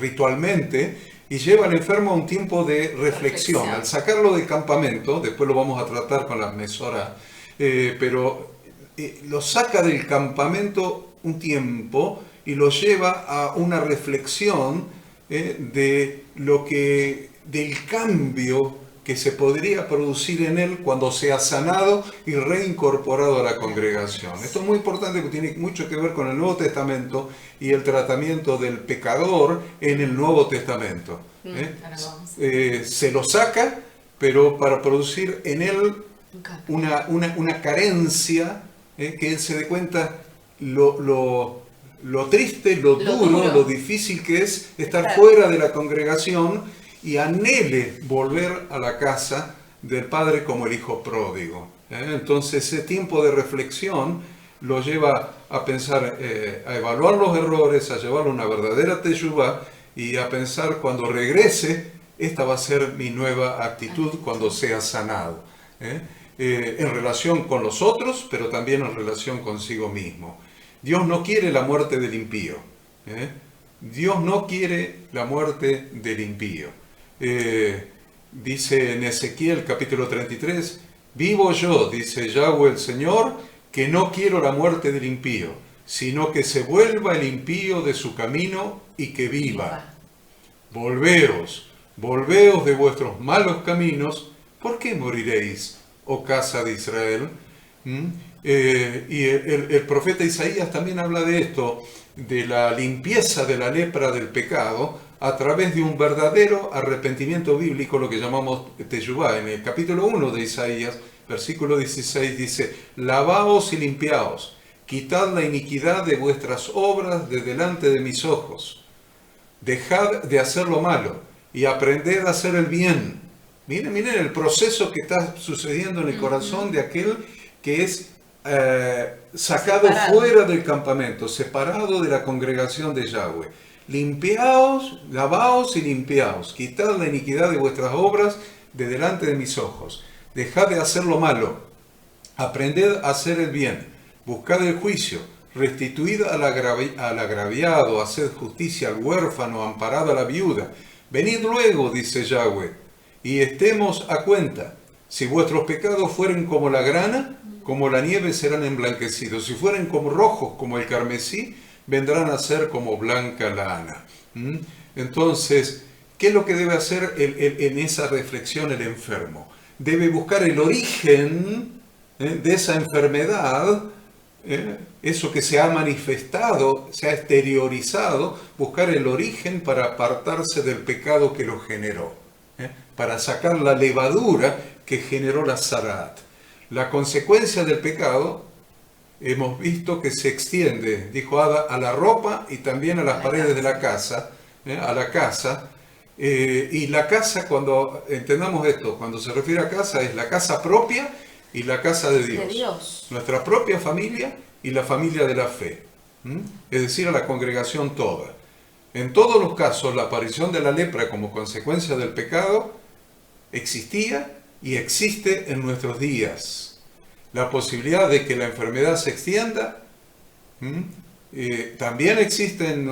ritualmente y lleva al enfermo a un tiempo de reflexión. Al sacarlo del campamento, después lo vamos a tratar con las mesoras, pero lo saca del campamento un tiempo y lo lleva a una reflexión del cambio que se podría producir en él cuando sea sanado y reincorporado a la congregación. Esto es muy importante porque tiene mucho que ver con el Nuevo Testamento y el tratamiento del pecador en el Nuevo Testamento. Se lo saca, pero para producir en él una carencia, que él se dé cuenta lo triste, lo duro, lo difícil que es estar fuera de la congregación y anhele volver a la casa del Padre como el hijo pródigo. Entonces ese tiempo de reflexión lo lleva a pensar, a evaluar los errores, a llevarlo a una verdadera teshuvá y a pensar cuando regrese, esta va a ser mi nueva actitud cuando sea sanado. En relación con los otros, pero también en relación consigo mismo. Dios no quiere la muerte del impío. Dios no quiere la muerte del impío. Dice en Ezequiel capítulo 33, vivo yo, dice Yahweh el Señor, que no quiero la muerte del impío, sino que se vuelva el impío de su camino y que viva. Volveos de vuestros malos caminos, ¿por qué moriréis, oh casa de Israel? Y el profeta Isaías también habla de esto, de la limpieza de la lepra del pecado a través de un verdadero arrepentimiento bíblico, lo que llamamos teshuvá. En el capítulo 1 de Isaías, versículo 16, dice, lavaos y limpiaos, quitad la iniquidad de vuestras obras de delante de mis ojos, dejad de hacer lo malo y aprended a hacer el bien. Miren el proceso que está sucediendo en el corazón de aquel que es sacado fuera del campamento, separado de la congregación de Yahweh. Limpiaos, lavaos y limpiaos, quitad la iniquidad de vuestras obras de delante de mis ojos, dejad de hacer lo malo, aprended a hacer el bien, buscad el juicio, restituid al agraviado, haced justicia al huérfano, amparad a la viuda. Venid luego, dice Yahweh, y estemos a cuenta. Si vuestros pecados fueren como la grana, como la nieve serán emblanquecidos. Si fueren como rojos, como el carmesí, vendrán a ser como blanca lana. Entonces, ¿qué es lo que debe hacer en esa reflexión el enfermo? Debe buscar el origen de esa enfermedad, eso que se ha manifestado, se ha exteriorizado, buscar el origen para apartarse del pecado que lo generó, para sacar la levadura que generó la zarat. La consecuencia del pecado, hemos visto que se extiende, dijo Ada, a la ropa y también a las paredes de la casa, a la casa. Y la casa, cuando entendamos esto, cuando se refiere a casa, es la casa propia y la casa de Dios. Nuestra propia familia y la familia de la fe. Es decir, a la congregación toda. En todos los casos, la aparición de la lepra como consecuencia del pecado existía y existe en nuestros días. la posibilidad de que la enfermedad se extienda, también existe en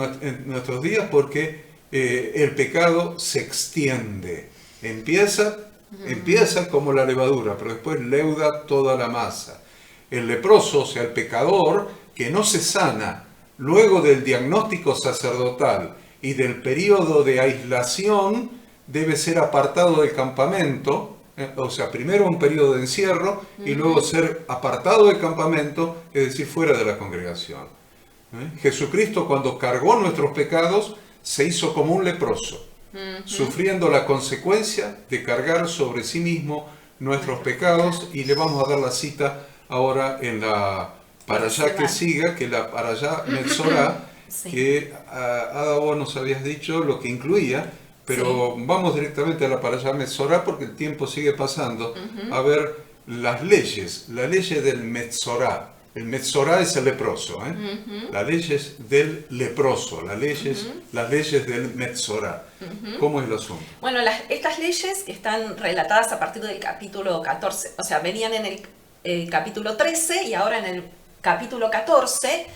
nuestros días porque el pecado se extiende. Empieza como la levadura, pero después leuda toda la masa. El leproso, o sea, el pecador, que no se sana luego del diagnóstico sacerdotal y del periodo de aislación, debe ser apartado del campamento, o sea, primero un periodo de encierro y luego ser apartado del campamento, es decir, fuera de la congregación. Jesucristo, cuando cargó nuestros pecados, se hizo como un leproso, sufriendo la consecuencia de cargar sobre sí mismo nuestros pecados, y le vamos a dar la cita ahora en la parashá que siga, que la parashá Metzorá, sí, que Ada, vos nos habías dicho lo que incluía, pero sí, vamos directamente a la parashá Metzorá porque el tiempo sigue pasando, a ver las leyes, la ley del Metzorá. El Metzorá es el leproso, las leyes del leproso, las leyes del Metzorá. ¿Cómo es el asunto? Bueno, estas leyes que están relatadas a partir del capítulo 14, o sea, venían en el capítulo 13 y ahora en el capítulo 14,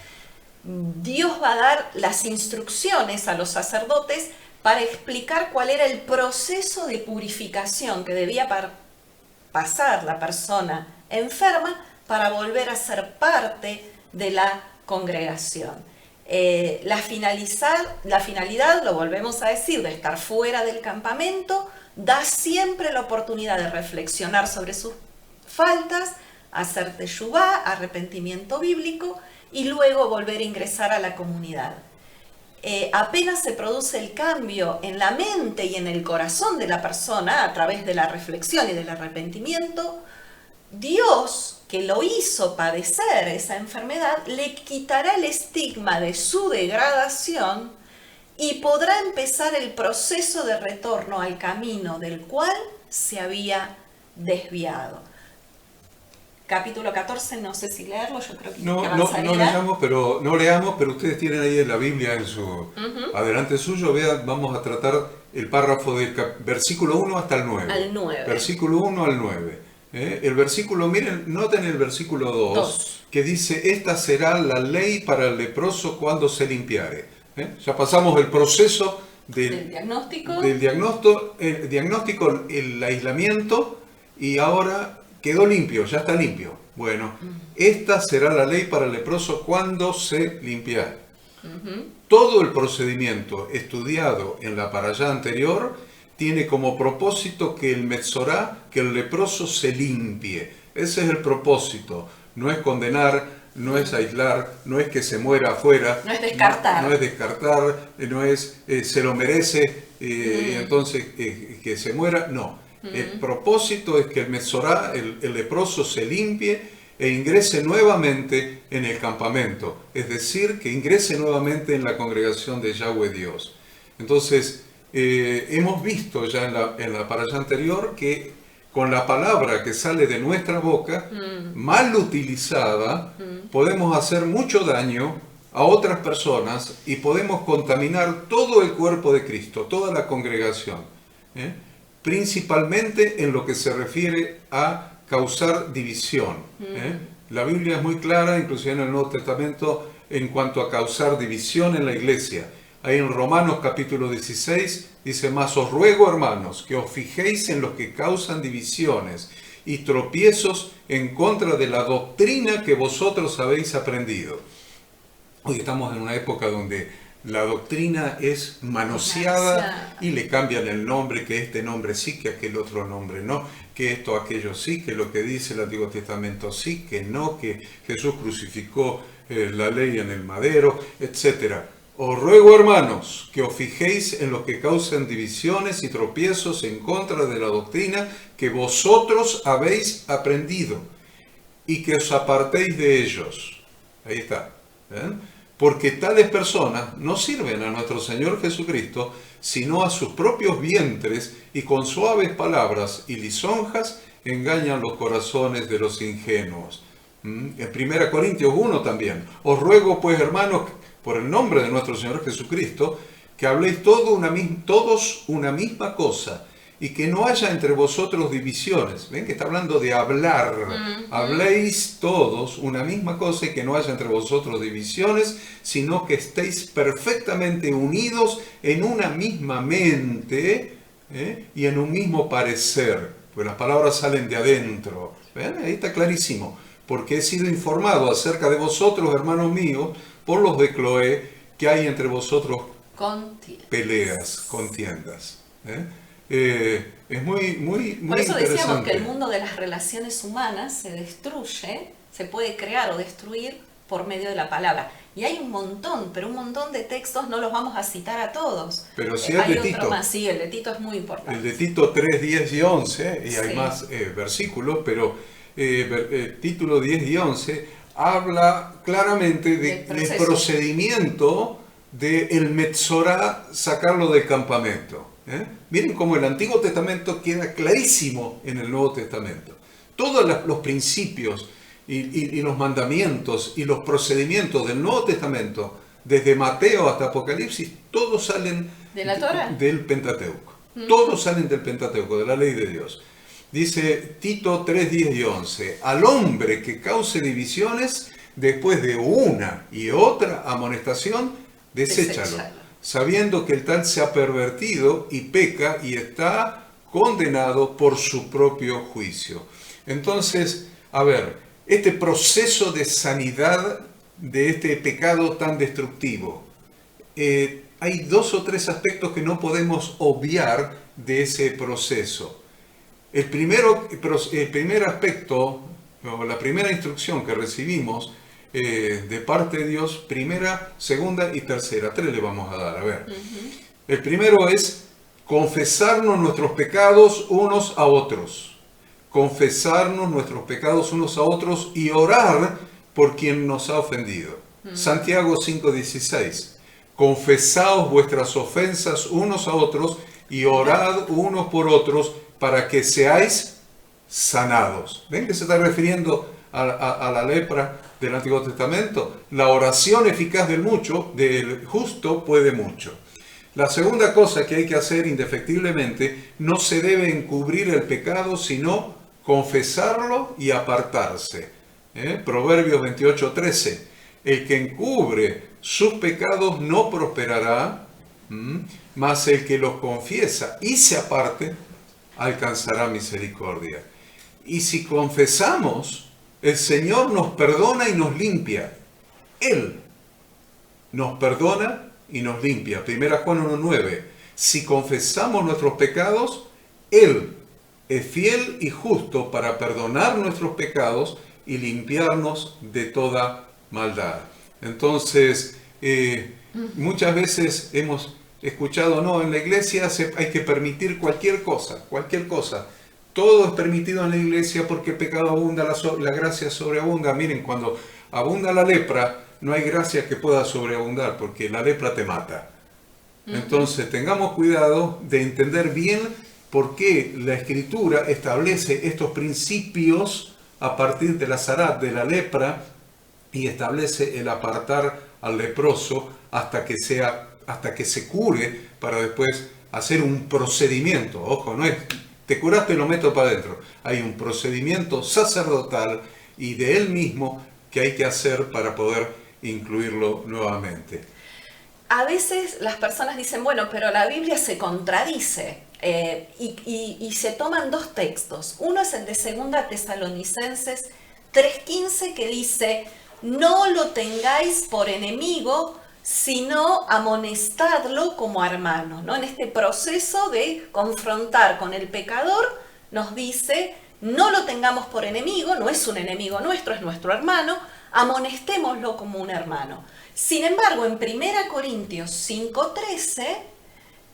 Dios va a dar las instrucciones a los sacerdotes para explicar cuál era el proceso de purificación que debía pasar la persona enferma para volver a ser parte de la congregación. La finalidad, lo volvemos a decir, de estar fuera del campamento, da siempre la oportunidad de reflexionar sobre sus faltas, hacer teshuvá, arrepentimiento bíblico, y luego volver a ingresar a la comunidad. Apenas se produce el cambio en la mente y en el corazón de la persona a través de la reflexión y del arrepentimiento, Dios, que lo hizo padecer esa enfermedad, le quitará el estigma de su degradación y podrá empezar el proceso de retorno al camino del cual se había desviado. Capítulo 14, no sé si leerlo, yo creo que no leamos, pero ustedes tienen ahí en la Biblia en su adelante suyo, vean, vamos a tratar el párrafo del versículo 1 hasta el 9. Al 9. Versículo 1 al 9. El versículo, miren, noten el versículo 2, que dice: esta será la ley para el leproso cuando se limpiare. Ya pasamos el proceso del diagnóstico, el aislamiento, y ahora quedó limpio, ya está limpio. Bueno, esta será la ley para el leproso cuando se limpiare. Todo el procedimiento estudiado en la parashá anterior tiene como propósito que el Metzorá, que el leproso se limpie. Ese es el propósito. No es condenar, no es aislar, no es que se muera afuera. No es descartar. No es descartar, no es se lo merece, entonces que se muera. No. El propósito es que el Metzorá, el leproso, se limpie e ingrese nuevamente en el campamento. Es decir, que ingrese nuevamente en la congregación de Yahweh Dios. Entonces, hemos visto ya en la parashá anterior que con la palabra que sale de nuestra boca, mal utilizada, podemos hacer mucho daño a otras personas y podemos contaminar todo el cuerpo de Cristo, toda la congregación, principalmente en lo que se refiere a causar división. La Biblia es muy clara, inclusive en el Nuevo Testamento, en cuanto a causar división en la iglesia. Ahí en Romanos capítulo 16 dice: mas os ruego, hermanos, que os fijéis en los que causan divisiones y tropiezos en contra de la doctrina que vosotros habéis aprendido. Hoy estamos en una época donde la doctrina es manoseada y le cambian el nombre, que este nombre sí, que aquel otro nombre no, que esto, aquello sí, que lo que dice el Antiguo Testamento sí, que no, que Jesús crucificó la ley en el madero, etcétera. Os ruego, hermanos, que os fijéis en los que causan divisiones y tropiezos en contra de la doctrina que vosotros habéis aprendido y que os apartéis de ellos. Ahí está. Porque tales personas no sirven a nuestro Señor Jesucristo, sino a sus propios vientres, y con suaves palabras y lisonjas engañan los corazones de los ingenuos. En 1 Corintios 1 también. Os ruego, pues, hermanos, por el nombre de nuestro Señor Jesucristo, que habléis todos una misma cosa, y que no haya entre vosotros divisiones. ¿Ven que está hablando de hablar? Habléis todos una misma cosa y que no haya entre vosotros divisiones, sino que estéis perfectamente unidos en una misma mente y en un mismo parecer. Pues las palabras salen de adentro. ¿Ven? Ahí está clarísimo. Porque he sido informado acerca de vosotros, hermanos míos, por los de Cloé, que hay entre vosotros peleas, contiendas. Es muy Por eso interesante. decíamos que el mundo de las relaciones humanas se destruye, se puede crear o destruir por medio de la palabra. Y hay un montón, pero un montón de textos, no los vamos a citar a todos. Pero sí el hay de otro Tito. más, sí, el de Tito es muy importante. El de Tito 3, 10 y 11, y hay Sí. más versículos, pero título 10 y 11 habla claramente del procedimiento del Metzorá, sacarlo del campamento. Miren cómo el Antiguo Testamento queda clarísimo en el Nuevo Testamento. Todos los principios y los mandamientos y los procedimientos del Nuevo Testamento, desde Mateo hasta Apocalipsis, todos salen ¿De la Torá? del Pentateuco. Todos salen del Pentateuco, de la ley de Dios. Dice Tito 3, 10 y 11, al hombre que cause divisiones, después de una y otra amonestación, deséchalo, sabiendo que el tal se ha pervertido y peca y está condenado por su propio juicio. Entonces, a ver, este proceso de sanidad de este pecado tan destructivo, hay 2 o 3 aspectos que no podemos obviar de ese proceso. El primer aspecto, o la primera instrucción que recibimos de parte de Dios, primera, segunda y tercera, 3 le vamos a dar, a ver. El primero es confesarnos nuestros pecados unos a otros. Confesarnos nuestros pecados unos a otros y orar por quien nos ha ofendido. Santiago 5:16. Confesaos vuestras ofensas unos a otros y orad unos por otros para que seáis sanados. ¿Ven que se está refiriendo a la lepra del Antiguo Testamento? La oración eficaz del justo puede mucho. La segunda cosa que hay que hacer indefectiblemente, no se debe encubrir el pecado, sino confesarlo y apartarse. Proverbios 28:13. El que encubre sus pecados no prosperará, mas el que los confiesa y se aparte alcanzará misericordia. Y si confesamos, el Señor nos perdona y nos limpia. Él nos perdona y nos limpia. 1 Juan 1:9. Si confesamos nuestros pecados, Él es fiel y justo para perdonar nuestros pecados y limpiarnos de toda maldad. Entonces, muchas veces hemos escuchado, no, en la iglesia hay que permitir cualquier cosa. Todo es permitido en la iglesia porque el pecado abunda, la gracia sobreabunda. Miren, cuando abunda la lepra, no hay gracia que pueda sobreabundar porque la lepra te mata. Entonces, tengamos cuidado de entender bien por qué la Escritura establece estos principios a partir de la zarat, de la lepra, y establece el apartar al leproso hasta que se cure, para después hacer un procedimiento. Ojo, no es te curaste y lo meto para adentro. Hay un procedimiento sacerdotal y de él mismo que hay que hacer para poder incluirlo nuevamente. A veces las personas dicen, bueno, pero la Biblia se contradice y se toman 2 textos. Uno es el de 2 Tesalonicenses 3:15 que dice, no lo tengáis por enemigo, sino amonestadlo como hermano, ¿no? En este proceso de confrontar con el pecador, nos dice, no lo tengamos por enemigo, no es un enemigo nuestro, es nuestro hermano, amonestémoslo como un hermano. Sin embargo, en 1 Corintios 5:13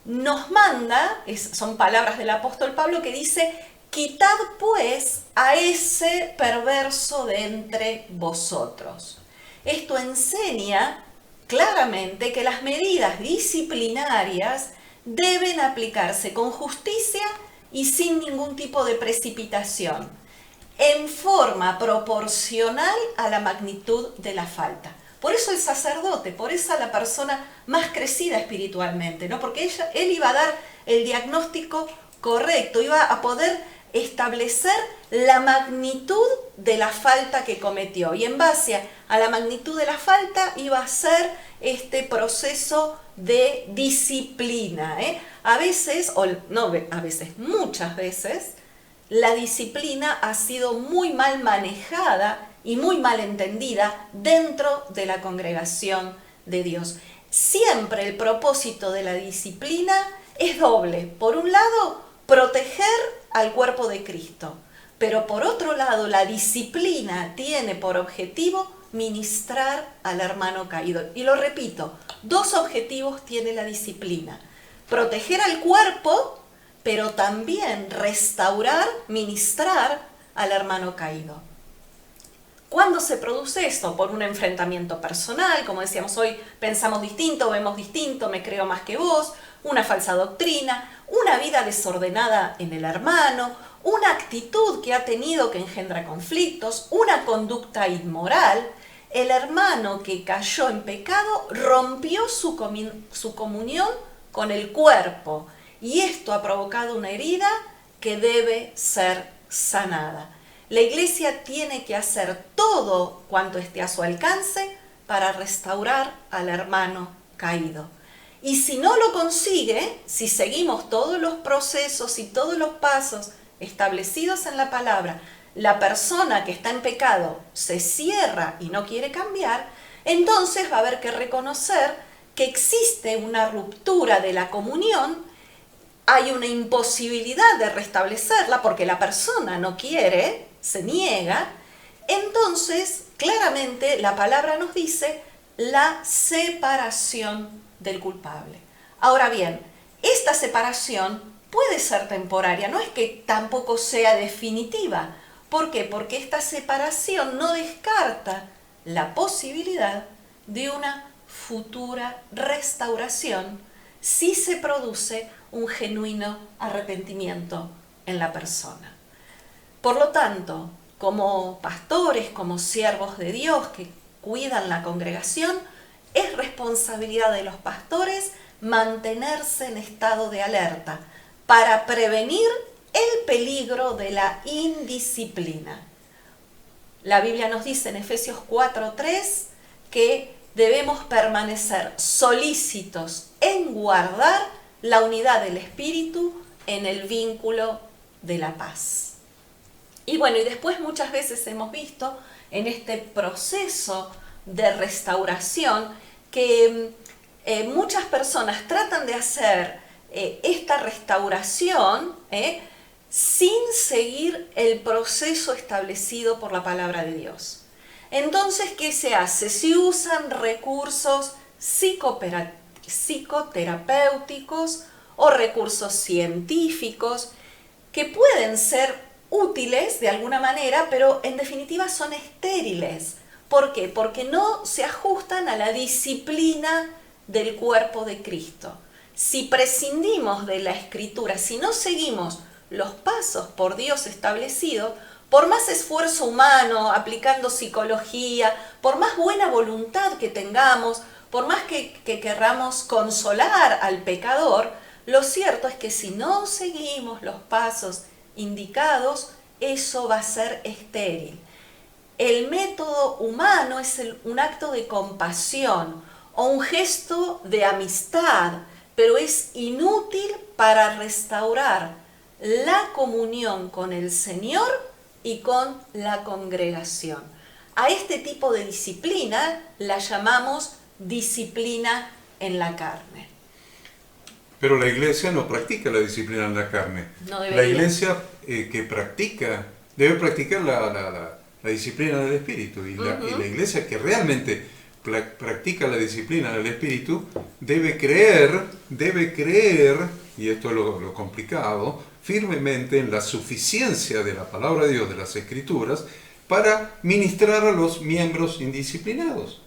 nos manda, son palabras del apóstol Pablo que dice, quitad pues a ese perverso de entre vosotros. Esto enseña claramente que las medidas disciplinarias deben aplicarse con justicia y sin ningún tipo de precipitación, en forma proporcional a la magnitud de la falta. Por eso el sacerdote, por eso la persona más crecida espiritualmente, ¿no? Porque él iba a dar el diagnóstico Correcto, iba a poder establecer la magnitud de la falta que cometió. Y en base a la magnitud de la falta iba a ser este proceso de disciplina. A veces, o no a veces, muchas veces, la disciplina ha sido muy mal manejada y muy mal entendida dentro de la congregación de Dios. Siempre el propósito de la disciplina es doble. Por un lado, proteger al cuerpo de Cristo, pero por otro lado, la disciplina tiene por objetivo ministrar al hermano caído. Y lo repito, dos objetivos tiene la disciplina: proteger al cuerpo, pero también restaurar, ministrar al hermano caído. ¿Cuándo se produce esto? Por un enfrentamiento personal, como decíamos hoy, pensamos distinto, vemos distinto, me creo más que vos, una falsa doctrina, una vida desordenada en el hermano, una actitud que ha tenido que engendra conflictos, una conducta inmoral. El hermano que cayó en pecado rompió su comunión con el cuerpo y esto ha provocado una herida que debe ser sanada. La iglesia tiene que hacer todo cuanto esté a su alcance para restaurar al hermano caído. Y si no lo consigue, si seguimos todos los procesos y todos los pasos establecidos en la palabra, la persona que está en pecado se cierra y no quiere cambiar, entonces va a haber que reconocer que existe una ruptura de la comunión, hay una imposibilidad de restablecerla porque la persona no quiere, se niega. Entonces, claramente la palabra nos dice la separación del culpable. Ahora bien, esta separación puede ser temporaria, no es que tampoco sea definitiva. ¿Por qué? Porque esta separación no descarta la posibilidad de una futura restauración si se produce un genuino arrepentimiento en la persona. Por lo tanto, como pastores, como siervos de Dios que cuidan la congregación, es responsabilidad de los pastores mantenerse en estado de alerta para prevenir el peligro de la indisciplina. La Biblia nos dice en Efesios 4:3 que debemos permanecer solícitos en guardar la unidad del Espíritu en el vínculo de la paz. Y bueno, y después muchas veces hemos visto en este proceso de restauración que muchas personas tratan de hacer esta restauración sin seguir el proceso establecido por la palabra de Dios. Entonces, ¿qué se hace? Se usan recursos psicoterapéuticos o recursos científicos que pueden ser útiles de alguna manera, pero en definitiva son estériles. ¿Por qué? Porque no se ajustan a la disciplina del cuerpo de Cristo. Si prescindimos de la Escritura, si no seguimos los pasos por Dios establecidos, por más esfuerzo humano, aplicando psicología, por más buena voluntad que tengamos, por más que querramos consolar al pecador, lo cierto es que si no seguimos los pasos indicados, eso va a ser estéril. El método humano es un acto de compasión o un gesto de amistad, pero es inútil para restaurar la comunión con el Señor y con la congregación. A este tipo de disciplina la llamamos disciplina en la carne. Pero la iglesia no practica la disciplina en la carne. No debería. La iglesia que practica, debe practicar la disciplina del Espíritu. Y la iglesia que realmente practica la disciplina del Espíritu debe creer, y esto es lo complicado, firmemente en la suficiencia de la palabra de Dios, de las Escrituras, para ministrar a los miembros indisciplinados.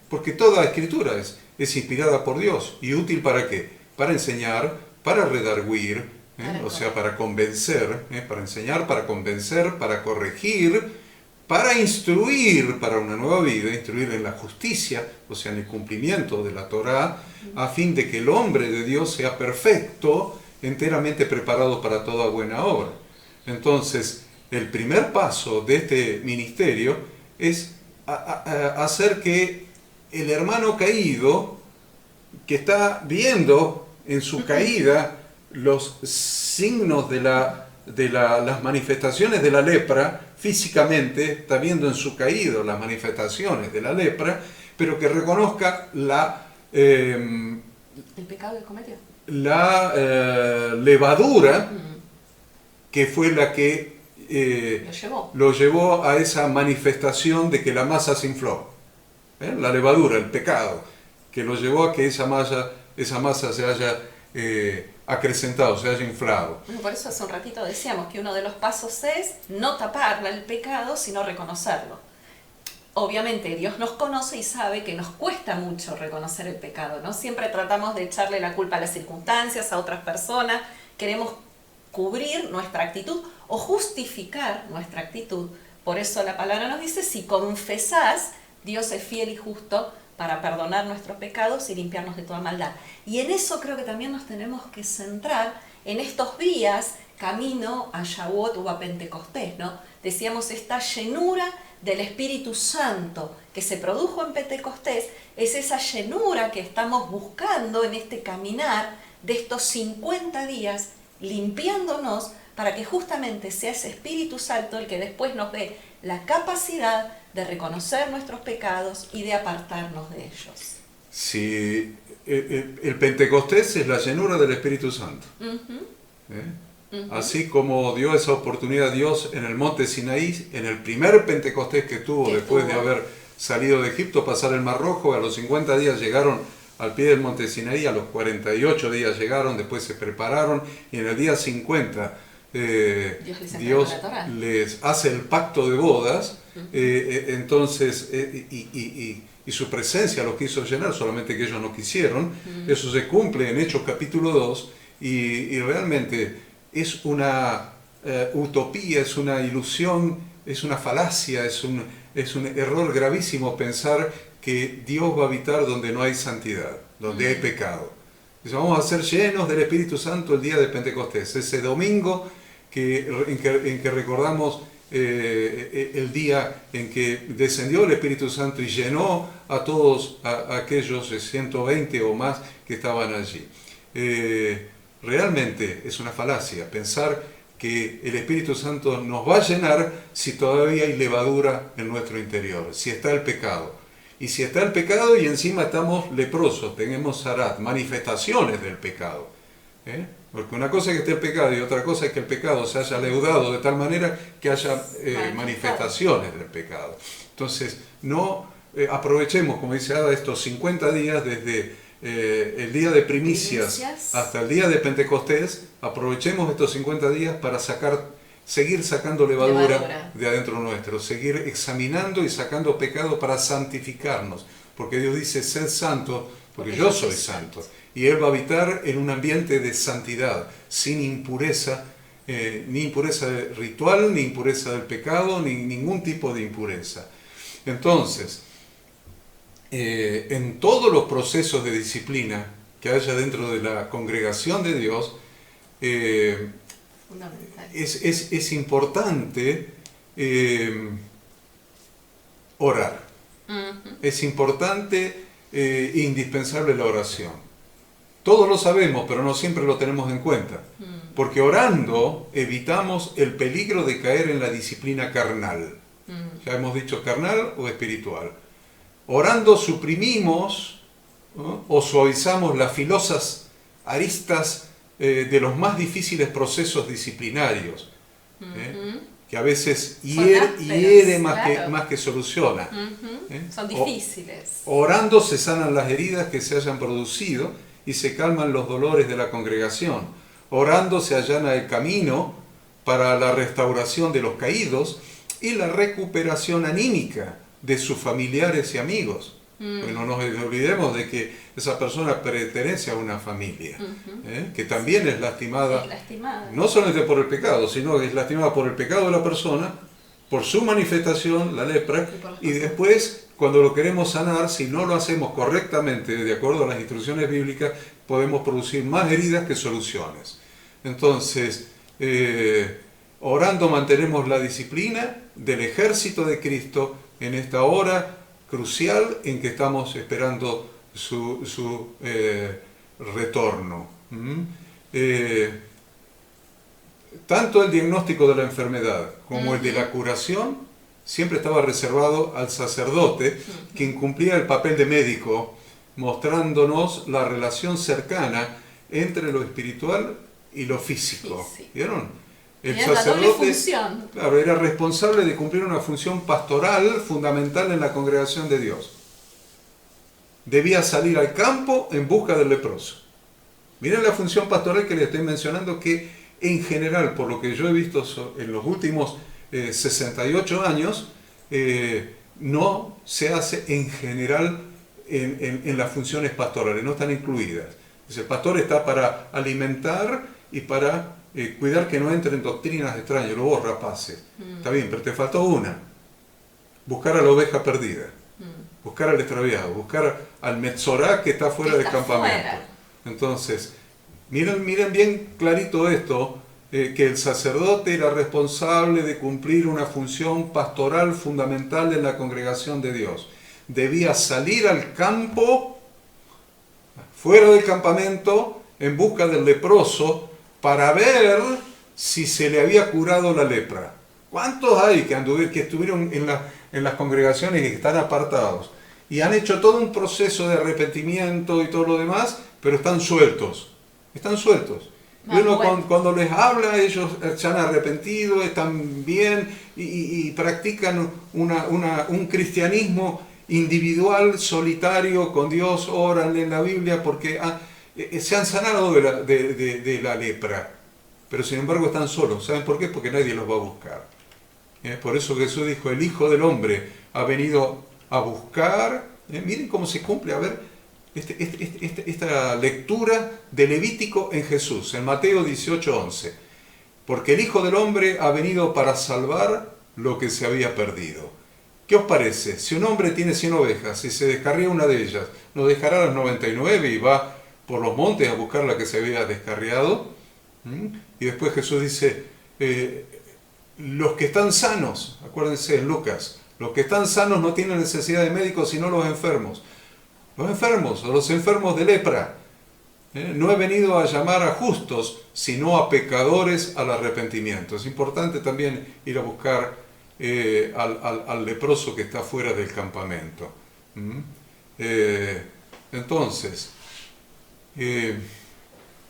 Porque toda Escritura es inspirada por Dios. ¿Y útil para qué? Para enseñar, para redarguir, o sea, para convencer, para enseñar, para convencer, para corregir, para instruir para una nueva vida, instruir en la justicia, o sea, en el cumplimiento de la Torá, a fin de que el hombre de Dios sea perfecto, enteramente preparados para toda buena obra. Entonces, el primer paso de este ministerio es hacer que el hermano caído, que está viendo en su caída los signos de las manifestaciones de la lepra, físicamente está viendo en su caído las manifestaciones de la lepra, pero que reconozca el pecado que cometió. La levadura que fue la que lo llevó a esa manifestación de que la masa se infló. La levadura, el pecado, que lo llevó a que esa masa se haya acrecentado, se haya inflado. Bueno, por eso hace un ratito decíamos que uno de los pasos es no tapar el pecado, sino reconocerlo. Obviamente Dios nos conoce y sabe que nos cuesta mucho reconocer el pecado, ¿no? Siempre tratamos de echarle la culpa a las circunstancias, a otras personas, queremos cubrir nuestra actitud o justificar nuestra actitud. Por eso la palabra nos dice, si confesás, Dios es fiel y justo para perdonar nuestros pecados y limpiarnos de toda maldad. Y en eso creo que también nos tenemos que centrar en estos días, camino a Shavuot o a Pentecostés, ¿no? Decíamos, esta llenura del Espíritu Santo que se produjo en Pentecostés, es esa llenura que estamos buscando en este caminar de estos 50 días, limpiándonos para que justamente sea ese Espíritu Santo el que después nos dé la capacidad de reconocer nuestros pecados y de apartarnos de ellos. Si el Pentecostés es la llenura del Espíritu Santo. Así como dio esa oportunidad a Dios en el monte Sinaí, en el primer Pentecostés que tuvo después de haber salido de Egipto, pasar el Mar Rojo, a los 50 días llegaron al pie del monte Sinaí, a los 48 llegaron, después se prepararon y en el día 50 Dios les hace el pacto de bodas, entonces, y su presencia los quiso llenar, solamente que ellos no quisieron. Eso se cumple en Hechos capítulo 2 y realmente es una utopía, es una ilusión, es una falacia, es un error gravísimo pensar que Dios va a habitar donde no hay santidad, donde hay pecado. Entonces vamos a ser llenos del Espíritu Santo el día de Pentecostés, ese domingo en que recordamos el día en que descendió el Espíritu Santo y llenó a todos aquellos 120 o más que estaban allí. Realmente es una falacia pensar que el Espíritu Santo nos va a llenar si todavía hay levadura en nuestro interior, si está el pecado. Y si está el pecado y encima estamos leprosos, tenemos zarat, manifestaciones del pecado. Porque una cosa es que esté el pecado y otra cosa es que el pecado se haya leudado de tal manera que haya manifestaciones del pecado. Entonces, no aprovechemos, como dice Ada, estos 50 días desde el día de primicias hasta el día de Pentecostés, aprovechemos estos 50 días para seguir sacando levadura de adentro nuestro, seguir examinando y sacando pecado para santificarnos, porque Dios dice, sed santo, porque yo soy santo. Y Él va a habitar en un ambiente de santidad, sin impureza, ni impureza ritual, ni impureza del pecado, ni ningún tipo de impureza. Entonces, en todos los procesos de disciplina que haya dentro de la congregación de Dios, es importante orar. Es importante e indispensable la oración. Todos lo sabemos, pero no siempre lo tenemos en cuenta. Porque orando evitamos el peligro de caer en la disciplina carnal. Ya hemos dicho carnal o espiritual. Orando suprimimos, ¿no?, o suavizamos las filosas aristas de los más difíciles procesos disciplinarios, que a veces hiere más que soluciona. Son difíciles. Orando se sanan las heridas que se hayan producido y se calman los dolores de la congregación. Orando se allana el camino para la restauración de los caídos y la recuperación anímica de sus familiares y amigos. Porque no nos olvidemos de que esa persona pertenece a una familia, que también es lastimada, no solamente por el pecado, sino que es lastimada por el pecado de la persona, por su manifestación, la lepra, y después, cuando lo queremos sanar, si no lo hacemos correctamente, de acuerdo a las instrucciones bíblicas, podemos producir más heridas que soluciones. Entonces, orando mantenemos la disciplina del ejército de Cristo en esta hora crucial en que estamos esperando su retorno. Tanto el diagnóstico de la enfermedad como el de la curación siempre estaba reservado al sacerdote, quien cumplía el papel de médico, mostrándonos la relación cercana entre lo espiritual y lo físico. Sí, sí. ¿Vieron? El Era la doble función. claro, era responsable de cumplir una función pastoral fundamental en la congregación de Dios. Debía salir al campo en busca del leproso. Miren la función pastoral que les estoy mencionando, que en general, por lo que yo he visto en los últimos 68 años, no se hace en general en las funciones pastorales, no están incluidas. El pastor está para alimentar y para cuidar que no entren doctrinas extrañas, los rapaces. Está bien, pero te faltó una. Buscar a la oveja perdida, buscar al extraviado, buscar al metzorá que está fuera del campamento. Fuera. Entonces, miren bien clarito esto, que el sacerdote era responsable de cumplir una función pastoral fundamental en la congregación de Dios. Debía salir al campo, fuera del campamento, en busca del leproso, para ver si se le había curado la lepra. ¿Cuántos hay que estuvieron en las congregaciones y que están apartados? Y han hecho todo un proceso de arrepentimiento y todo lo demás, pero están sueltos. Están sueltos. Y uno cuando les habla, ellos se han arrepentido, están bien y practican un cristianismo individual, solitario, con Dios, oran en la Biblia porque se han sanado de la lepra. Pero sin embargo están solos. ¿Saben por qué? Porque nadie los va a buscar. Por eso Jesús dijo, el Hijo del Hombre ha venido a buscar. Miren cómo se cumple, a ver, esta lectura de Levítico en Jesús, en Mateo 18:11. Porque el Hijo del Hombre ha venido para salvar lo que se había perdido. ¿Qué os parece? Si un hombre tiene 100 ovejas y se descarría una de ellas, ¿no dejará las 99 y va por los montes a buscar la que se había descarriado? Y después Jesús dice, los que están sanos, acuérdense en Lucas, los que están sanos no tienen necesidad de médicos sino los enfermos. Los enfermos o los enfermos de lepra. No he venido a llamar a justos, sino a pecadores al arrepentimiento. Es importante también ir a buscar al leproso que está fuera del campamento. Entonces,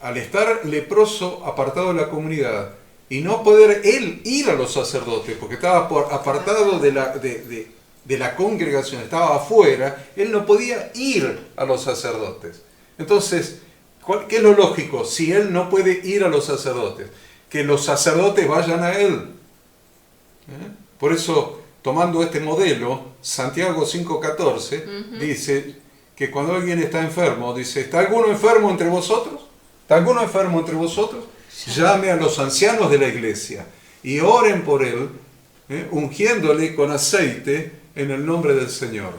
al estar leproso apartado de la comunidad y no poder él ir a los sacerdotes, porque estaba apartado de la congregación, estaba afuera, él no podía ir a los sacerdotes. Entonces, ¿qué es lo lógico? Si él no puede ir a los sacerdotes, que los sacerdotes vayan a él. Por eso, tomando este modelo, Santiago 5:14 dice que cuando alguien está enfermo, dice, ¿está alguno enfermo entre vosotros? ¿Está alguno enfermo entre vosotros? Llame a los ancianos de la iglesia y oren por él, ungiéndole con aceite en el nombre del Señor.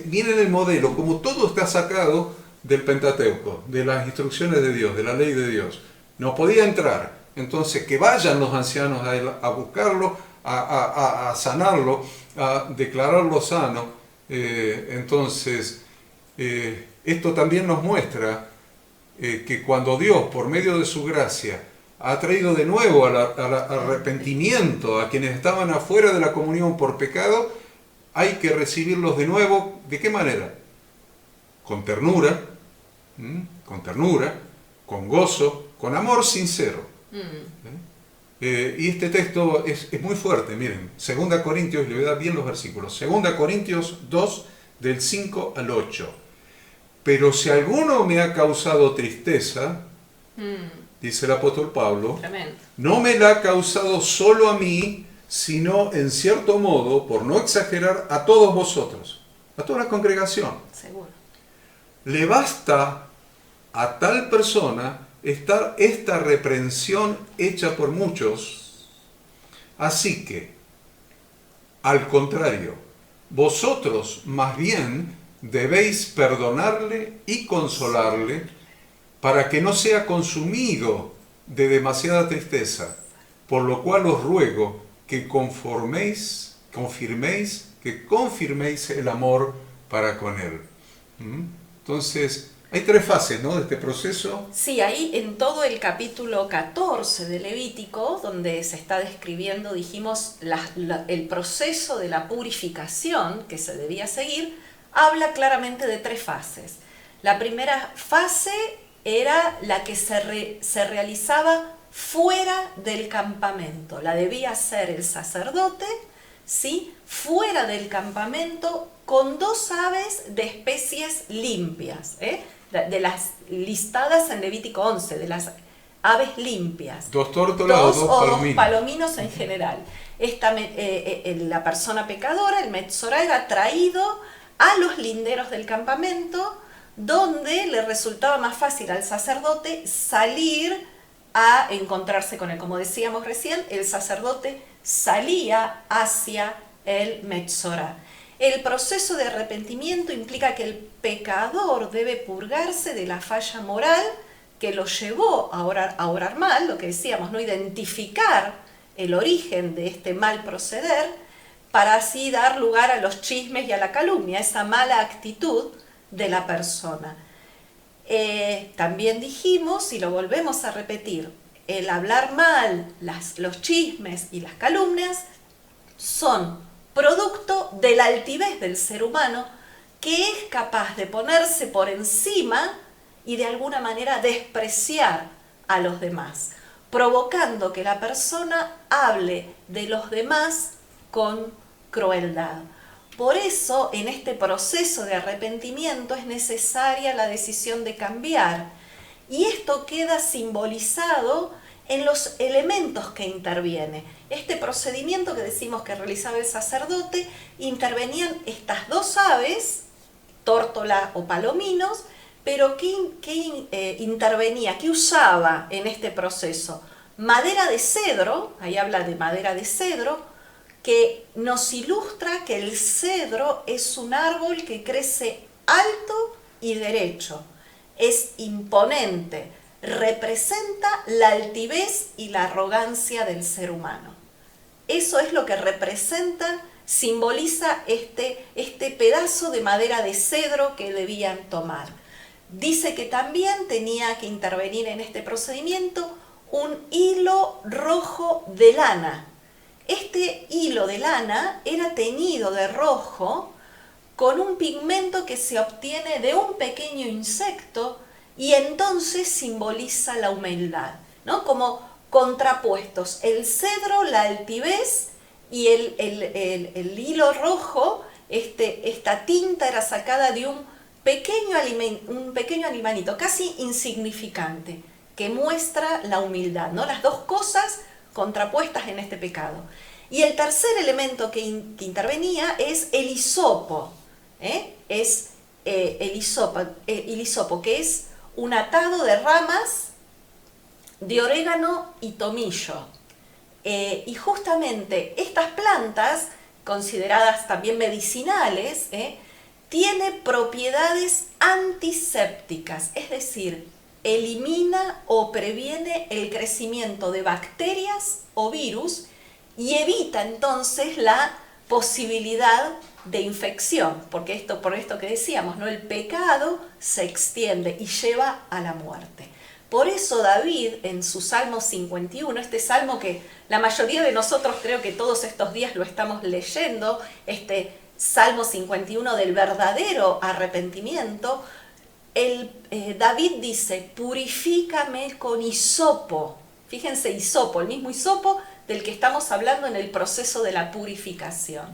Miren el modelo, como todo está sacado del Pentateuco, de las instrucciones de Dios, de la ley de Dios. No podía entrar, entonces que vayan los ancianos a él a buscarlo, a sanarlo, a declararlo sano. Entonces, esto también nos muestra que cuando Dios, por medio de su gracia, ha traído de nuevo al arrepentimiento a quienes estaban afuera de la comunión por pecado, hay que recibirlos de nuevo. ¿De qué manera? Con ternura, con gozo, con amor sincero. Y este texto es muy fuerte, miren, 2 Corintios, le voy a dar bien los versículos, 2 Corintios 2, del 5 al 8. Pero si alguno me ha causado tristeza, dice el apóstol Pablo, tremendo, no me la ha causado solo a mí, sino en cierto modo, por no exagerar, a todos vosotros, a toda la congregación. Seguro. Le basta a tal persona esta reprensión hecha por muchos. Así que, al contrario, vosotros más bien debéis perdonarle y consolarle para que no sea consumido de demasiada tristeza, por lo cual os ruego que confirméis el amor para con él. ¿Mm? Entonces, hay tres fases, ¿no?, de este proceso. Sí, ahí en todo el capítulo 14 de Levítico, donde se está describiendo, dijimos, el proceso de la purificación que se debía seguir, habla claramente de tres fases. La primera fase era la que se realizaba fuera del campamento. La debía hacer el sacerdote, ¿sí?, fuera del campamento, con 2 aves de especies limpias, de las listadas en Levítico 11, de las aves limpias. 2 tórtolas o 2 palominos. 2 palominos en general. La persona pecadora, el Metzorá, era traído a los linderos del campamento, donde le resultaba más fácil al sacerdote salir a encontrarse con él. Como decíamos recién, el sacerdote salía hacia el Metzorá. El proceso de arrepentimiento implica que el pecador debe purgarse de la falla moral que lo llevó a orar mal, lo que decíamos, ¿no?, identificar el origen de este mal proceder, para así dar lugar a los chismes y a la calumnia, esa mala actitud de la persona. También dijimos, y lo volvemos a repetir, el hablar mal, los chismes y las calumnias son producto de la altivez del ser humano, que es capaz de ponerse por encima y de alguna manera despreciar a los demás, provocando que la persona hable de los demás con crueldad. Por eso, en este proceso de arrepentimiento es necesaria la decisión de cambiar, y esto queda simbolizado en los elementos que interviene. Este procedimiento que decimos que realizaba el sacerdote, intervenían estas 2 aves, tórtola o palominos, pero ¿qué intervenía? ¿Qué usaba en este proceso? Madera de cedro, ahí habla de madera de cedro, que nos ilustra que el cedro es un árbol que crece alto y derecho, es imponente, representa la altivez y la arrogancia del ser humano. Eso es lo que representa, simboliza este pedazo de madera de cedro que debían tomar. Dice que también tenía que intervenir en este procedimiento un hilo rojo de lana. Este hilo de lana era teñido de rojo con un pigmento que se obtiene de un pequeño insecto, y entonces simboliza la humildad, ¿no?, como contrapuestos. El cedro, la altivez, y el hilo rojo, esta tinta era sacada de un pequeño animalito, casi insignificante, que muestra la humildad, ¿no?, las 2 cosas contrapuestas en este pecado. Y el tercer elemento que intervenía es el hisopo, el hisopo, que es un atado de ramas de orégano y tomillo. Y justamente estas plantas, consideradas también medicinales, tiene propiedades antisépticas, es decir, elimina o previene el crecimiento de bacterias o virus y evita entonces la posibilidad de infección, porque por esto que decíamos, ¿no?, el pecado se extiende y lleva a la muerte. Por eso David, en su Salmo 51, este salmo que la mayoría de nosotros creo que todos estos días lo estamos leyendo, este Salmo 51 del verdadero arrepentimiento, David dice: purifícame con hisopo. Fíjense, hisopo, el mismo hisopo del que estamos hablando en el proceso de la purificación.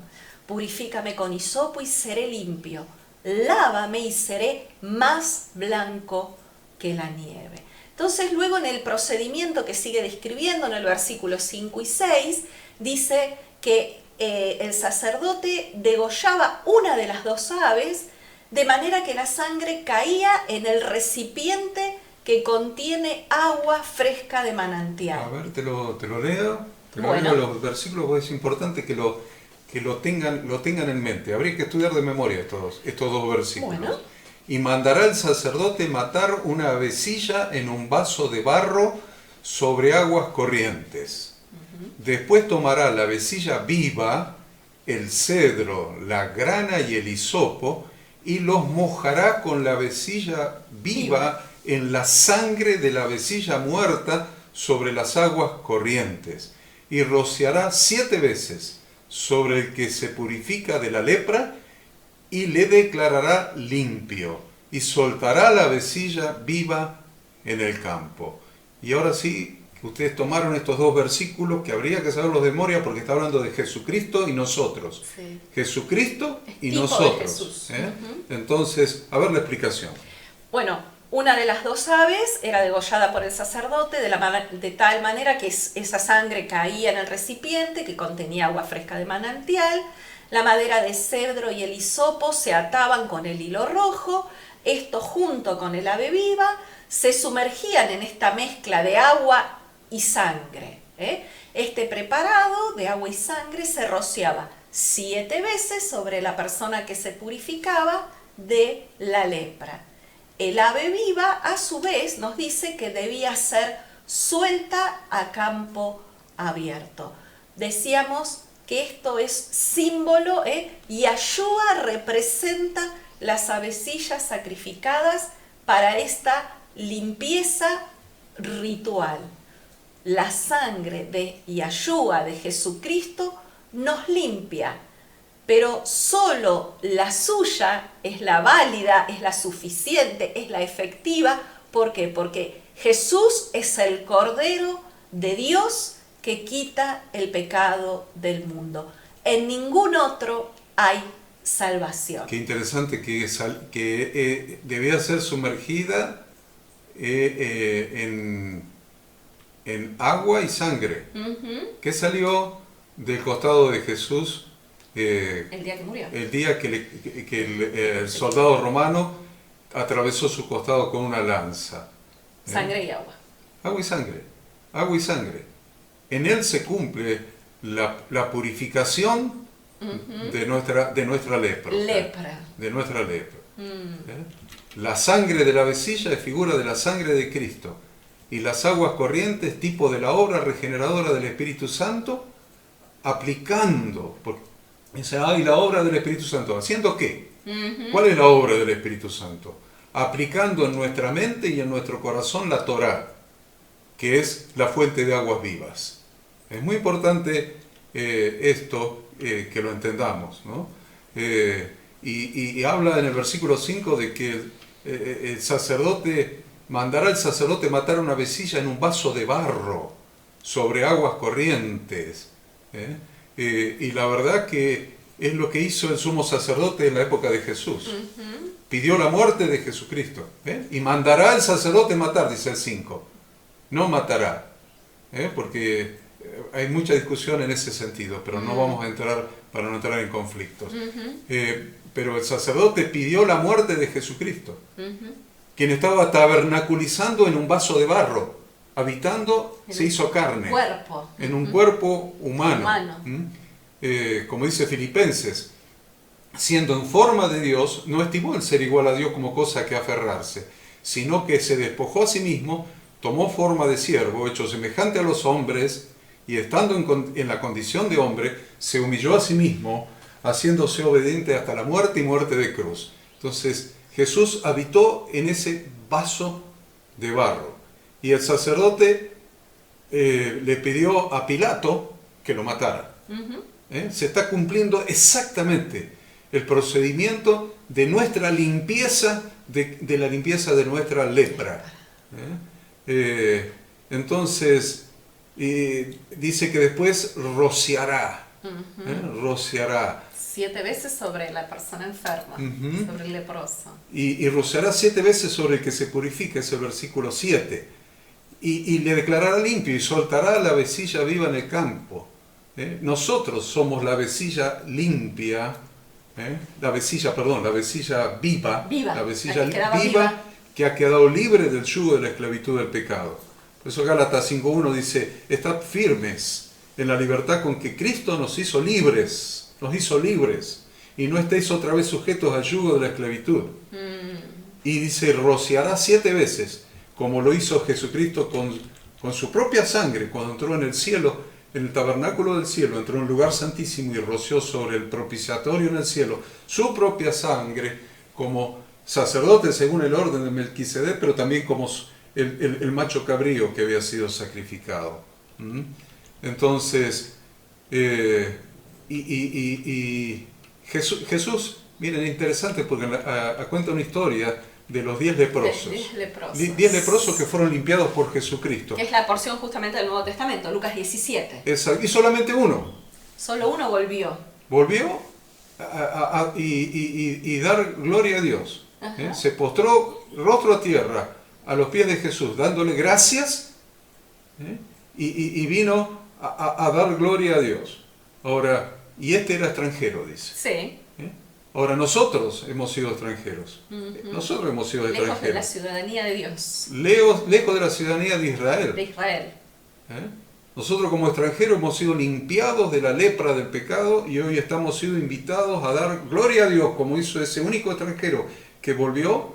Purifícame con hisopo y seré limpio. Lávame y seré más blanco que la nieve. Entonces, luego en el procedimiento que sigue describiendo en el versículo 5 y 6, dice que el sacerdote degollaba una de las 2 aves, de manera que la sangre caía en el recipiente que contiene agua fresca de manantial. A ver, te lo leo. Bueno. Leo los versículos, es importante que lo tengan en mente. Habría que estudiar de memoria estos 2 versículos. Bueno. Y mandará el sacerdote matar una avecilla en un vaso de barro sobre aguas corrientes. Después tomará la vecilla viva, el cedro, la grana y el hisopo, y los mojará con la vecilla viva en la sangre de la vecilla muerta sobre las aguas corrientes, y rociará 7 veces sobre el que se purifica de la lepra, y le declarará limpio, y soltará la vecilla viva en el campo. Y ahora sí, ustedes tomaron estos 2 versículos que habría que saberlos de memoria porque está hablando de Jesucristo y nosotros. Sí. Jesucristo y Tipo nosotros. de Jesús. Entonces, a ver la explicación. Bueno, una de las 2 aves era degollada por el sacerdote de tal manera que esa sangre caía en el recipiente que contenía agua fresca de manantial. La madera de cedro y el hisopo se ataban con el hilo rojo. Esto junto con el ave viva se sumergían en esta mezcla de agua y sangre. Este preparado de agua y sangre se rociaba 7 veces sobre la persona que se purificaba de la lepra. El ave viva, a su vez, nos dice que debía ser suelta a campo abierto. Decíamos que esto es símbolo, y Yahshua representa las avecillas sacrificadas para esta limpieza ritual. La sangre de Yahshua, de Jesucristo, nos limpia, pero solo la suya es la válida, es la suficiente, es la efectiva. ¿Por qué? Porque Jesús es el Cordero de Dios que quita el pecado del mundo. En ningún otro hay salvación. Qué interesante que debía ser sumergida en agua y sangre. ¿Qué salió del costado de Jesús El día que murió. el día que el soldado romano atravesó su costado con una lanza? Sangre y agua. Agua y sangre. Agua y sangre. En él se cumple la purificación de nuestra lepra. De nuestra lepra. La sangre de la vecilla es figura de la sangre de Cristo. Y las aguas corrientes, tipo de la obra regeneradora del Espíritu Santo, aplicando. Dice, y la obra del Espíritu Santo. ¿Haciendo qué? ¿Cuál es la obra del Espíritu Santo? Aplicando en nuestra mente y en nuestro corazón la Torá, que es la fuente de aguas vivas. Es muy importante esto, que lo entendamos, ¿no? Y habla en el versículo 5 de que el sacerdote, mandará el sacerdote matar una vecilla en un vaso de barro sobre aguas corrientes. Y la verdad que es lo que hizo el sumo sacerdote en la época de Jesús. Pidió la muerte de Jesucristo. Y mandará el sacerdote matar, dice el 5. No matará. Porque hay mucha discusión en ese sentido, pero no vamos a entrar para no entrar en conflictos. Pero el sacerdote pidió la muerte de Jesucristo, quien estaba tabernaculizando en un vaso de barro, habitando, se hizo carne, en un cuerpo humano. Como dice Filipenses, siendo en forma de Dios, no estimó el ser igual a Dios como cosa que aferrarse, sino que se despojó a sí mismo, tomó forma de siervo, hecho semejante a los hombres, y estando en la condición de hombre, se humilló a sí mismo, haciéndose obediente hasta la muerte y muerte de cruz. Entonces, Jesús habitó en ese vaso de barro. Y el sacerdote le pidió a Pilato que lo matara. Se está cumpliendo exactamente el procedimiento de nuestra limpieza, de la limpieza de nuestra lepra. Entonces, dice que después rociará. Rociará. 7 veces sobre la persona enferma, sobre el leproso. Y rociará 7 veces sobre el que se purifica, es el versículo 7. Y le declarará limpio y soltará la vecilla viva en el campo. Nosotros somos la vecilla limpia, la vecilla viva, la vecilla viva que ha quedado libre del yugo de la esclavitud del pecado. Por eso Gálatas 5.1 dice, estad firmes en la libertad con que Cristo nos hizo libres, y no estéis otra vez sujetos al yugo de la esclavitud. Y dice, rociará 7 veces, como lo hizo Jesucristo con su propia sangre, cuando entró en el cielo, en el tabernáculo del cielo, entró en un lugar santísimo y roció sobre el propiciatorio en el cielo su propia sangre como sacerdote según el orden de Melquisedec, pero también como el macho cabrío que había sido sacrificado. ¿Mm? Entonces, Jesús, miren, interesante porque cuenta una historia de los 10 leprosos. 10 leprosos que fueron limpiados por Jesucristo. Que es la porción justamente del Nuevo Testamento, Lucas 17. Exacto. Y solamente uno. Solo uno volvió. Volvió y dar gloria a Dios. Se postró rostro a tierra a los pies de Jesús, dándole gracias, y vino a dar gloria a Dios. Ahora, y este era extranjero, dice. Sí. Ahora, nosotros hemos sido extranjeros. Nosotros hemos sido lejos extranjeros. de la ciudadanía de Dios. Lejos de la ciudadanía de Israel. De Israel. Nosotros como extranjeros hemos sido limpiados de la lepra del pecado y hoy estamos siendo invitados a dar gloria a Dios como hizo ese único extranjero que volvió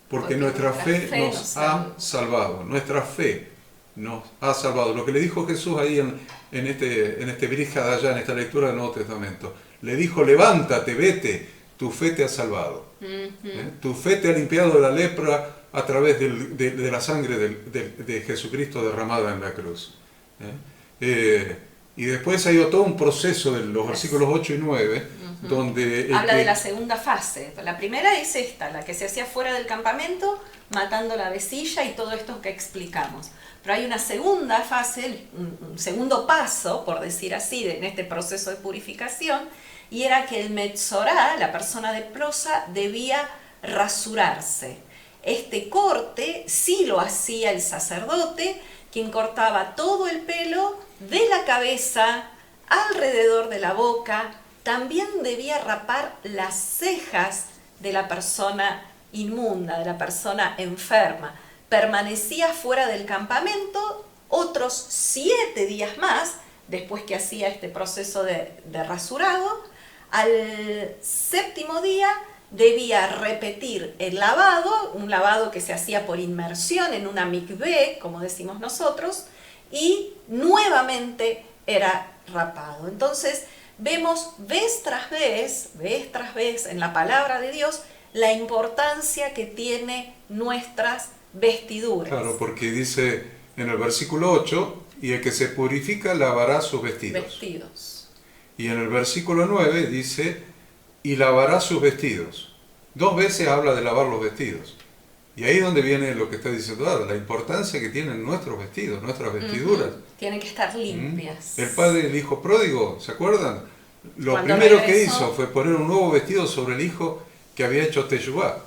porque nuestra fe nos ha salvado. Nuestra fe nos ha salvado. Lo que le dijo Jesús ahí en este Brija de allá, en esta lectura del Nuevo Testamento. Le dijo, levántate, vete, tu fe te ha salvado. Tu fe te ha limpiado de la lepra a través de la sangre de Jesucristo derramada en la cruz. Y después ha ido todo un proceso de los versículos 8 y 9, donde... Habla de la segunda fase. La primera es esta, la que se hacía fuera del campamento, matando la avecilla y todo esto que explicamos. Pero hay una segunda fase, un segundo paso, por decir así, en este proceso de purificación, y era que el Metzorá, la persona leprosa, debía rasurarse. Este corte sí lo hacía el sacerdote, quien cortaba todo el pelo de la cabeza, alrededor de la boca. También debía rapar las cejas de la persona inmunda, de la persona enferma. Permanecía fuera del campamento otros 7 días más, después que hacía este proceso de rasurado. Al 7º día debía repetir el lavado, un lavado que se hacía por inmersión en una mikvé, como decimos nosotros, y nuevamente era rapado. Entonces vemos vez tras vez en la palabra de Dios la importancia que tiene nuestras vestiduras. Claro, porque dice en el versículo 8, y el que se purifica lavará sus vestidos. Y en el versículo 9 dice, y lavará sus vestidos. 2 veces habla de lavar los vestidos. Y ahí es donde viene lo que está diciendo ahora, la importancia que tienen nuestros vestidos, nuestras vestiduras. Tienen que estar limpias. El padre del hijo pródigo, ¿se acuerdan? Lo Cuando primero regresó, que hizo fue poner un nuevo vestido sobre el hijo que había hecho Teshuvá.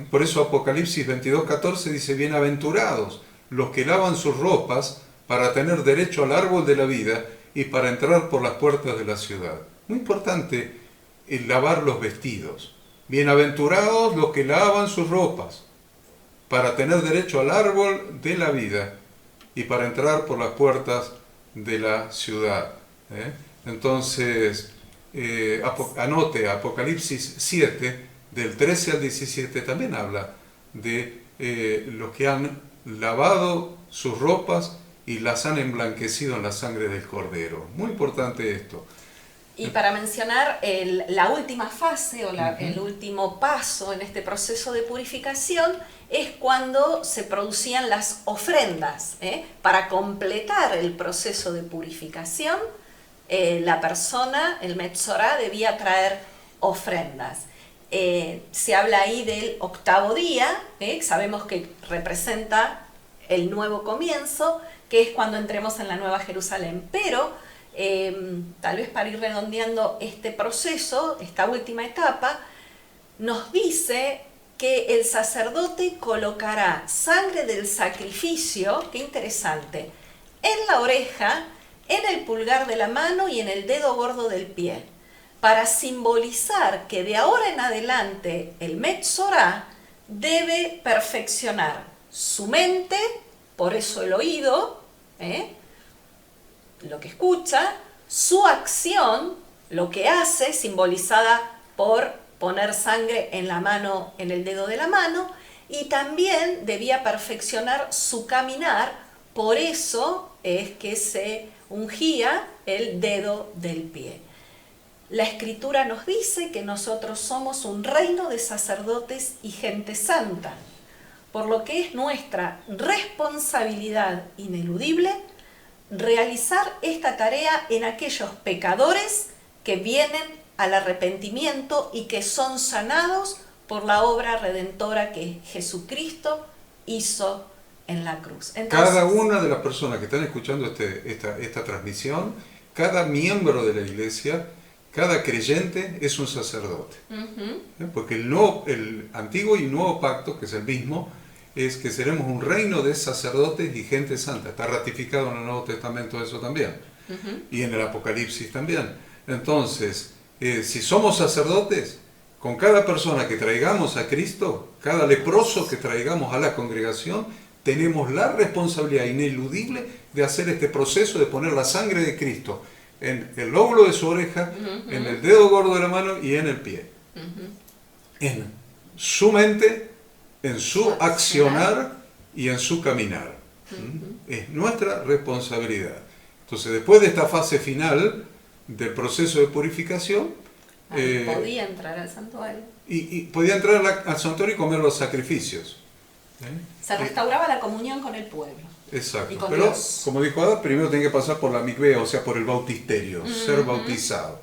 Por eso Apocalipsis 22:14 dice, bienaventurados los que lavan sus ropas para tener derecho al árbol de la vida y para entrar por las puertas de la ciudad. Muy importante el lavar los vestidos. Bienaventurados los que lavan sus ropas para tener derecho al árbol de la vida y para entrar por las puertas de la ciudad. Entonces, anote Apocalipsis 7, del 13 al 17, también habla de los que han lavado sus ropas y las han emblanquecido en la sangre del Cordero. Muy importante esto. Y para mencionar la última fase o el último paso en este proceso de purificación es cuando se producían las ofrendas. Para completar el proceso de purificación, la persona, el Metzorá, debía traer ofrendas. Se habla ahí del 8º día, sabemos que representa el nuevo comienzo, que es cuando entremos en la Nueva Jerusalén. Pero tal vez para ir redondeando este proceso, esta última etapa, nos dice que el sacerdote colocará sangre del sacrificio, qué interesante, en la oreja, en el pulgar de la mano y en el dedo gordo del pie, para simbolizar que de ahora en adelante el Metzorá debe perfeccionar su mente, por eso el oído, lo que escucha, su acción, lo que hace, simbolizada por poner sangre en la mano, en el dedo de la mano, y también debía perfeccionar su caminar, Por eso es que se ungía el dedo del pie. La Escritura nos dice que nosotros somos un reino de sacerdotes y gente santa, por lo que es nuestra responsabilidad ineludible realizar esta tarea en aquellos pecadores que vienen al arrepentimiento y que son sanados por la obra redentora que Jesucristo hizo en la cruz. Entonces, cada una de las personas que están escuchando esta transmisión, cada miembro de la iglesia, cada creyente es un sacerdote. Porque el antiguo y nuevo pacto, que es el mismo, es que seremos un reino de sacerdotes y gente santa. Está ratificado en el Nuevo Testamento eso también. Y en el Apocalipsis también. Entonces, si somos sacerdotes, con cada persona que traigamos a Cristo, cada leproso que traigamos a la congregación, tenemos la responsabilidad ineludible de hacer este proceso de poner la sangre de Cristo en el lóbulo de su oreja, en el dedo gordo de la mano y en el pie. En su mente, en su accionar y en su caminar. Es nuestra responsabilidad. Entonces, después de esta fase final del proceso de purificación, podía entrar al santuario. Y podía entrar al santuario y comer los sacrificios. Se restauraba la comunión con el pueblo. Exacto. Pero, Dios, como dijo Adán, primero tiene que pasar por la mikveh, o sea, por el bautisterio, ser bautizado.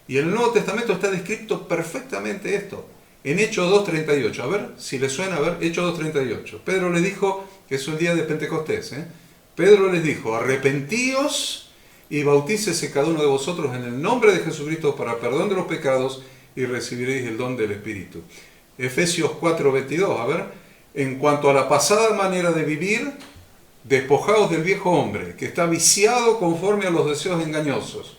Y en el Nuevo Testamento está descrito perfectamente esto. En Hechos 2.38, a ver, si les suena, a ver, Hechos 2.38. Pedro les dijo, que es el día de Pentecostés, Pedro les dijo, arrepentíos y bautícese cada uno de vosotros en el nombre de Jesucristo para perdón de los pecados y recibiréis el don del Espíritu. Efesios 4.22, a ver, en cuanto a la pasada manera de vivir, despojaos del viejo hombre, que está viciado conforme a los deseos engañosos,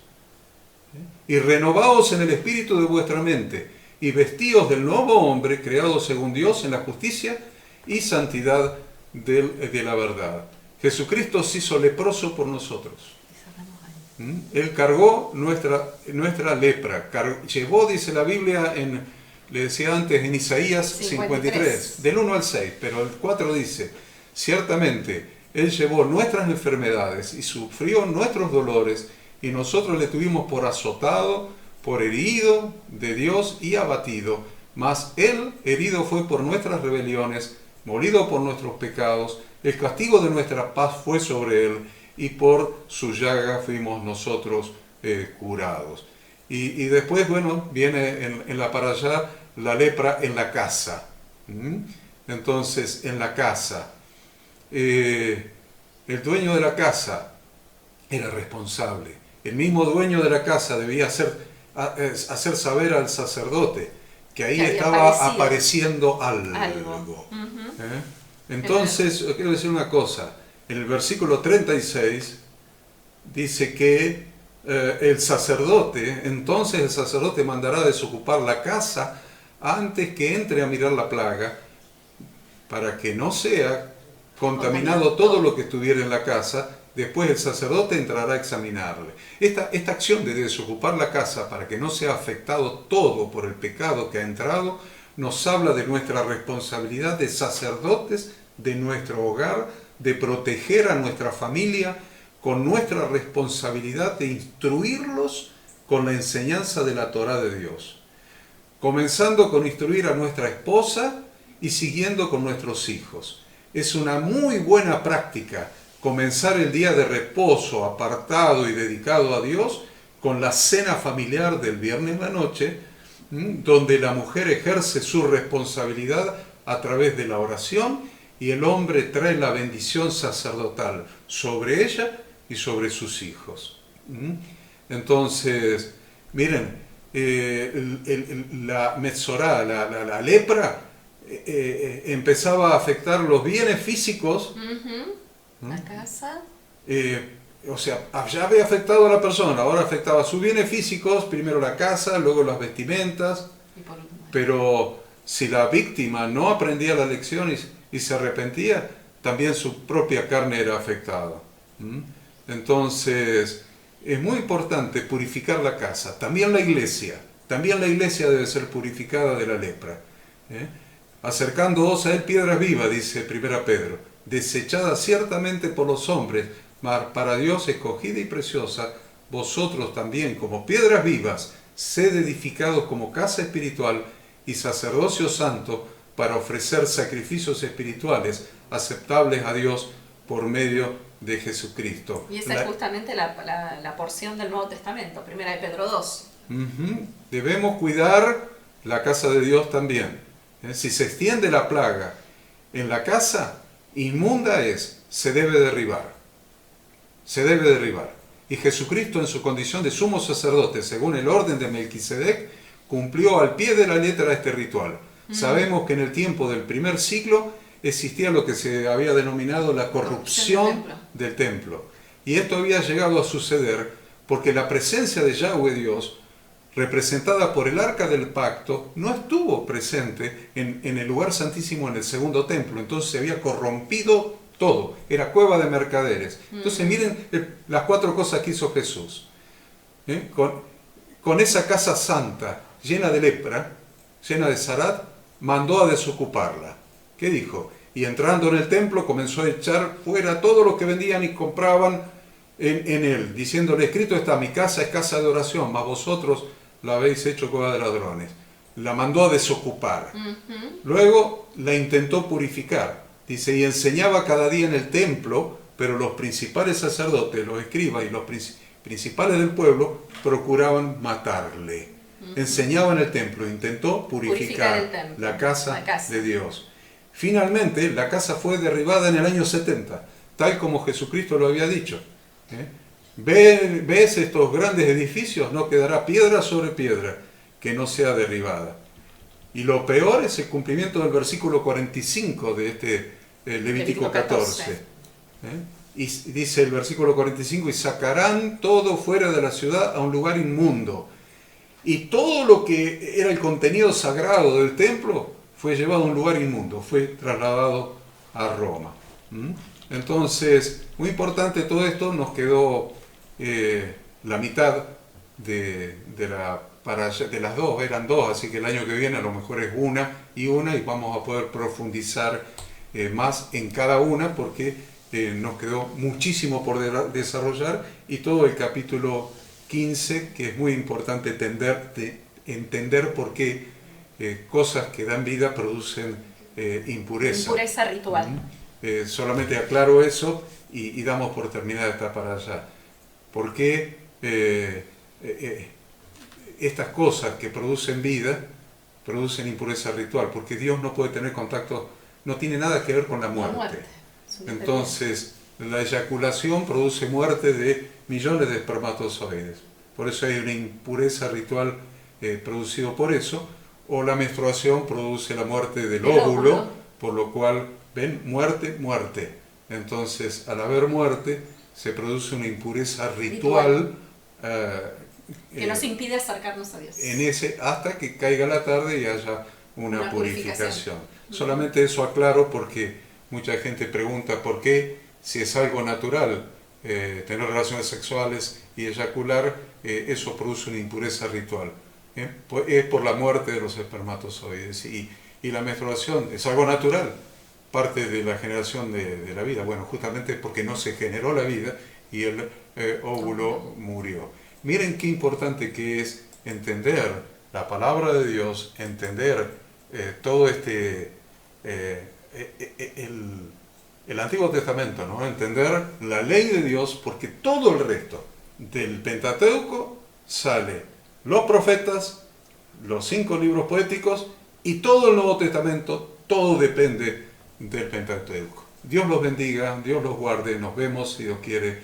y renovaos en el espíritu de vuestra mente, y vestíos del nuevo hombre, creado según Dios en la justicia y santidad de la verdad. Jesucristo se hizo leproso por nosotros. Él cargó nuestra lepra, llevó, dice la Biblia, le decía antes, en Isaías 53, del 1 al 6, pero el 4 dice, ciertamente, Él llevó nuestras enfermedades y sufrió nuestros dolores, y nosotros le tuvimos por azotado, por herido de Dios y abatido, mas Él herido fue por nuestras rebeliones, molido por nuestros pecados, el castigo de nuestra paz fue sobre Él, y por su llaga fuimos nosotros curados. Y después, bueno, viene en la para allá la lepra en la casa. Entonces, en la casa, el dueño de la casa era responsable. El mismo dueño de la casa debía hacer saber al sacerdote que ahí estaba apareciendo algo. Entonces, quiero decir una cosa. En el versículo 36 dice que entonces el sacerdote mandará desocupar la casa antes que entre a mirar la plaga, para que no sea contaminado todo lo que estuviera en la casa. Después el sacerdote entrará a examinarle. Esta acción de desocupar la casa para que no sea afectado todo por el pecado que ha entrado, nos habla de nuestra responsabilidad de sacerdotes de nuestro hogar, de proteger a nuestra familia, con nuestra responsabilidad de instruirlos con la enseñanza de la Torá de Dios. Comenzando con instruir a nuestra esposa y siguiendo con nuestros hijos. Es una muy buena práctica comenzar el día de reposo apartado y dedicado a Dios con la cena familiar del viernes en la noche, donde la mujer ejerce su responsabilidad a través de la oración y el hombre trae la bendición sacerdotal sobre ella y sobre sus hijos. Entonces, miren, la metzorá, la lepra, empezaba a afectar los bienes físicos. La casa. O sea, ya había afectado a la persona, ahora afectaba sus bienes físicos, primero la casa, luego las vestimentas. Pero si la víctima no aprendía la lección y se arrepentía, también su propia carne era afectada. Entonces, es muy importante purificar la casa, también la iglesia. También la iglesia debe ser purificada de la lepra. Acercándoos a él piedras vivas, dice 1 Pedro. desechada ciertamente por los hombres, mas para Dios escogida y preciosa. Vosotros también, como piedras vivas, sed edificados como casa espiritual y sacerdocio santo, para ofrecer sacrificios espirituales aceptables a Dios por medio de Jesucristo. Y esa es justamente la porción del Nuevo Testamento, 1 de Pedro 2. Debemos cuidar la casa de Dios también. Si se extiende la plaga en la casa, inmunda es, se debe derribar. Se debe derribar. Y Jesucristo, en su condición de sumo sacerdote, según el orden de Melquisedec, cumplió al pie de la letra este ritual. Sabemos que en el tiempo del primer siglo existía lo que se había denominado la corrupción del templo. Y esto había llegado a suceder porque la presencia de Yahweh Dios, representada por el arca del pacto, no estuvo presente en el lugar santísimo en el segundo templo. Entonces se había corrompido todo, era cueva de mercaderes. Entonces miren las 4 cosas que hizo Jesús. Con esa casa santa, llena de lepra, llena de zarat, mandó a desocuparla. ¿Qué dijo? Y entrando en el templo comenzó a echar fuera todo lo que vendían y compraban en él, diciéndole: escrito está, mi casa es casa de oración, mas vosotros la habéis hecho cueva de ladrones. La mandó a desocupar. Luego la intentó purificar. Dice, y enseñaba cada día en el templo, pero los principales sacerdotes, los escribas y los principales del pueblo procuraban matarle. Enseñaba en el templo, intentó purificar la casa de Dios. Finalmente, la casa fue derribada en el año 70, tal como Jesucristo lo había dicho. ¿Ves estos grandes edificios? No quedará piedra sobre piedra que no sea derribada. Y lo peor es el cumplimiento del versículo 45 de este Levítico 14. Y dice el versículo 45, y sacarán todo fuera de la ciudad a un lugar inmundo. Y todo lo que era el contenido sagrado del templo fue llevado a un lugar inmundo, fue trasladado a Roma. Entonces, muy importante todo esto, nos quedó la mitad de las 2, eran 2, así que el año que viene a lo mejor es una, y vamos a poder profundizar más en cada una, porque nos quedó muchísimo por desarrollar, y todo el capítulo 15, que es muy importante entender por qué cosas que dan vida producen impureza. Impureza ritual. Solamente aclaro eso y damos por terminada esta para allá. ¿Por qué estas cosas que producen vida producen impureza ritual? Porque Dios no puede tener contacto, no tiene nada que ver con la muerte. Entonces, la eyaculación produce muerte de millones de espermatozoides. Por eso hay una impureza ritual producido por eso. O la menstruación produce la muerte del óvulo, por lo cual, ven, muerte, muerte. Entonces, al haber muerte, se produce una impureza ritual. Que nos impide acercarnos a Dios. Hasta que caiga la tarde y haya una purificación. Solamente eso aclaro porque mucha gente pregunta por qué, si es algo natural, tener relaciones sexuales y eyacular, eso produce una impureza ritual. Es por la muerte de los espermatozoides. Y la menstruación es algo natural, parte de la generación de la vida. Bueno, justamente porque no se generó la vida y el óvulo murió. Miren qué importante que es entender la palabra de Dios, entender todo el Antiguo Testamento, ¿no? Entender la ley de Dios, porque todo el resto del Pentateuco sale, los profetas, los 5 libros poéticos y todo el Nuevo Testamento, todo depende del Pentateuco. Dios los bendiga, Dios los guarde, nos vemos, si Dios quiere,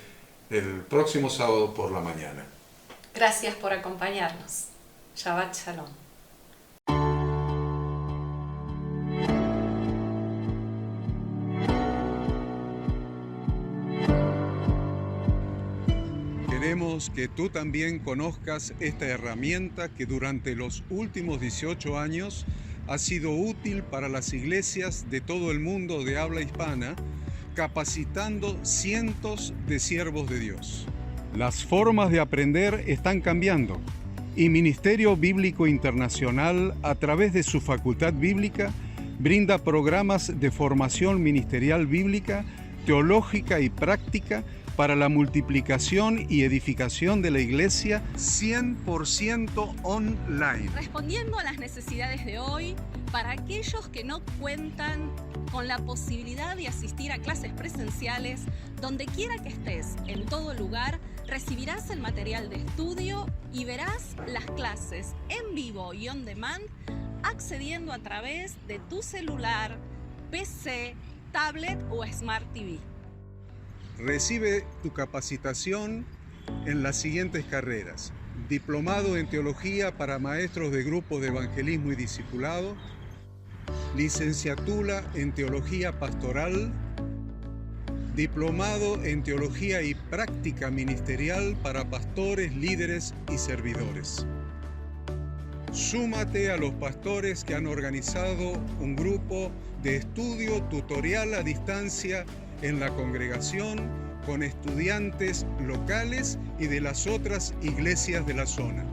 el próximo sábado por la mañana. Gracias por acompañarnos. Shabbat Shalom. Queremos que tú también conozcas esta herramienta que durante los últimos 18 años ha sido útil para las iglesias de todo el mundo de habla hispana, capacitando cientos de siervos de Dios. Las formas de aprender están cambiando y Ministerio Bíblico Internacional, a través de su facultad bíblica, Brinda programas de formación ministerial bíblica, teológica y práctica para la multiplicación y edificación de la iglesia 100% online. Respondiendo a las necesidades de hoy, para aquellos que no cuentan con la posibilidad de asistir a clases presenciales, donde quiera que estés, en todo lugar, recibirás el material de estudio y verás las clases en vivo y on demand, accediendo a través de tu celular, PC, tablet o Smart TV. Recibe tu capacitación en las siguientes carreras: diplomado en teología para maestros de grupos de evangelismo y discipulado, licenciatura en teología pastoral, diplomado en teología y práctica ministerial para pastores, líderes y servidores. Súmate a los pastores que han organizado un grupo de estudio tutorial a distancia en la congregación con estudiantes locales y de las otras iglesias de la zona.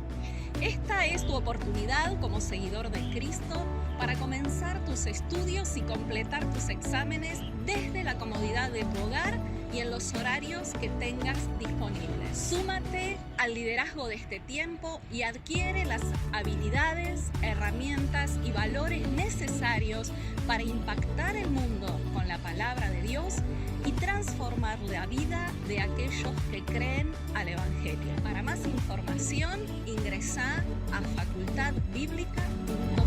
Esta es tu oportunidad como seguidor de Cristo para comenzar tus estudios y completar tus exámenes desde la comodidad de tu hogar y en los horarios que tengas disponibles. Súmate al liderazgo de este tiempo y adquiere las habilidades, herramientas y valores necesarios para impactar el mundo con la palabra de Dios y transformar la vida de aquellos que creen al Evangelio. Para más información, ingresá a facultadbiblica.com.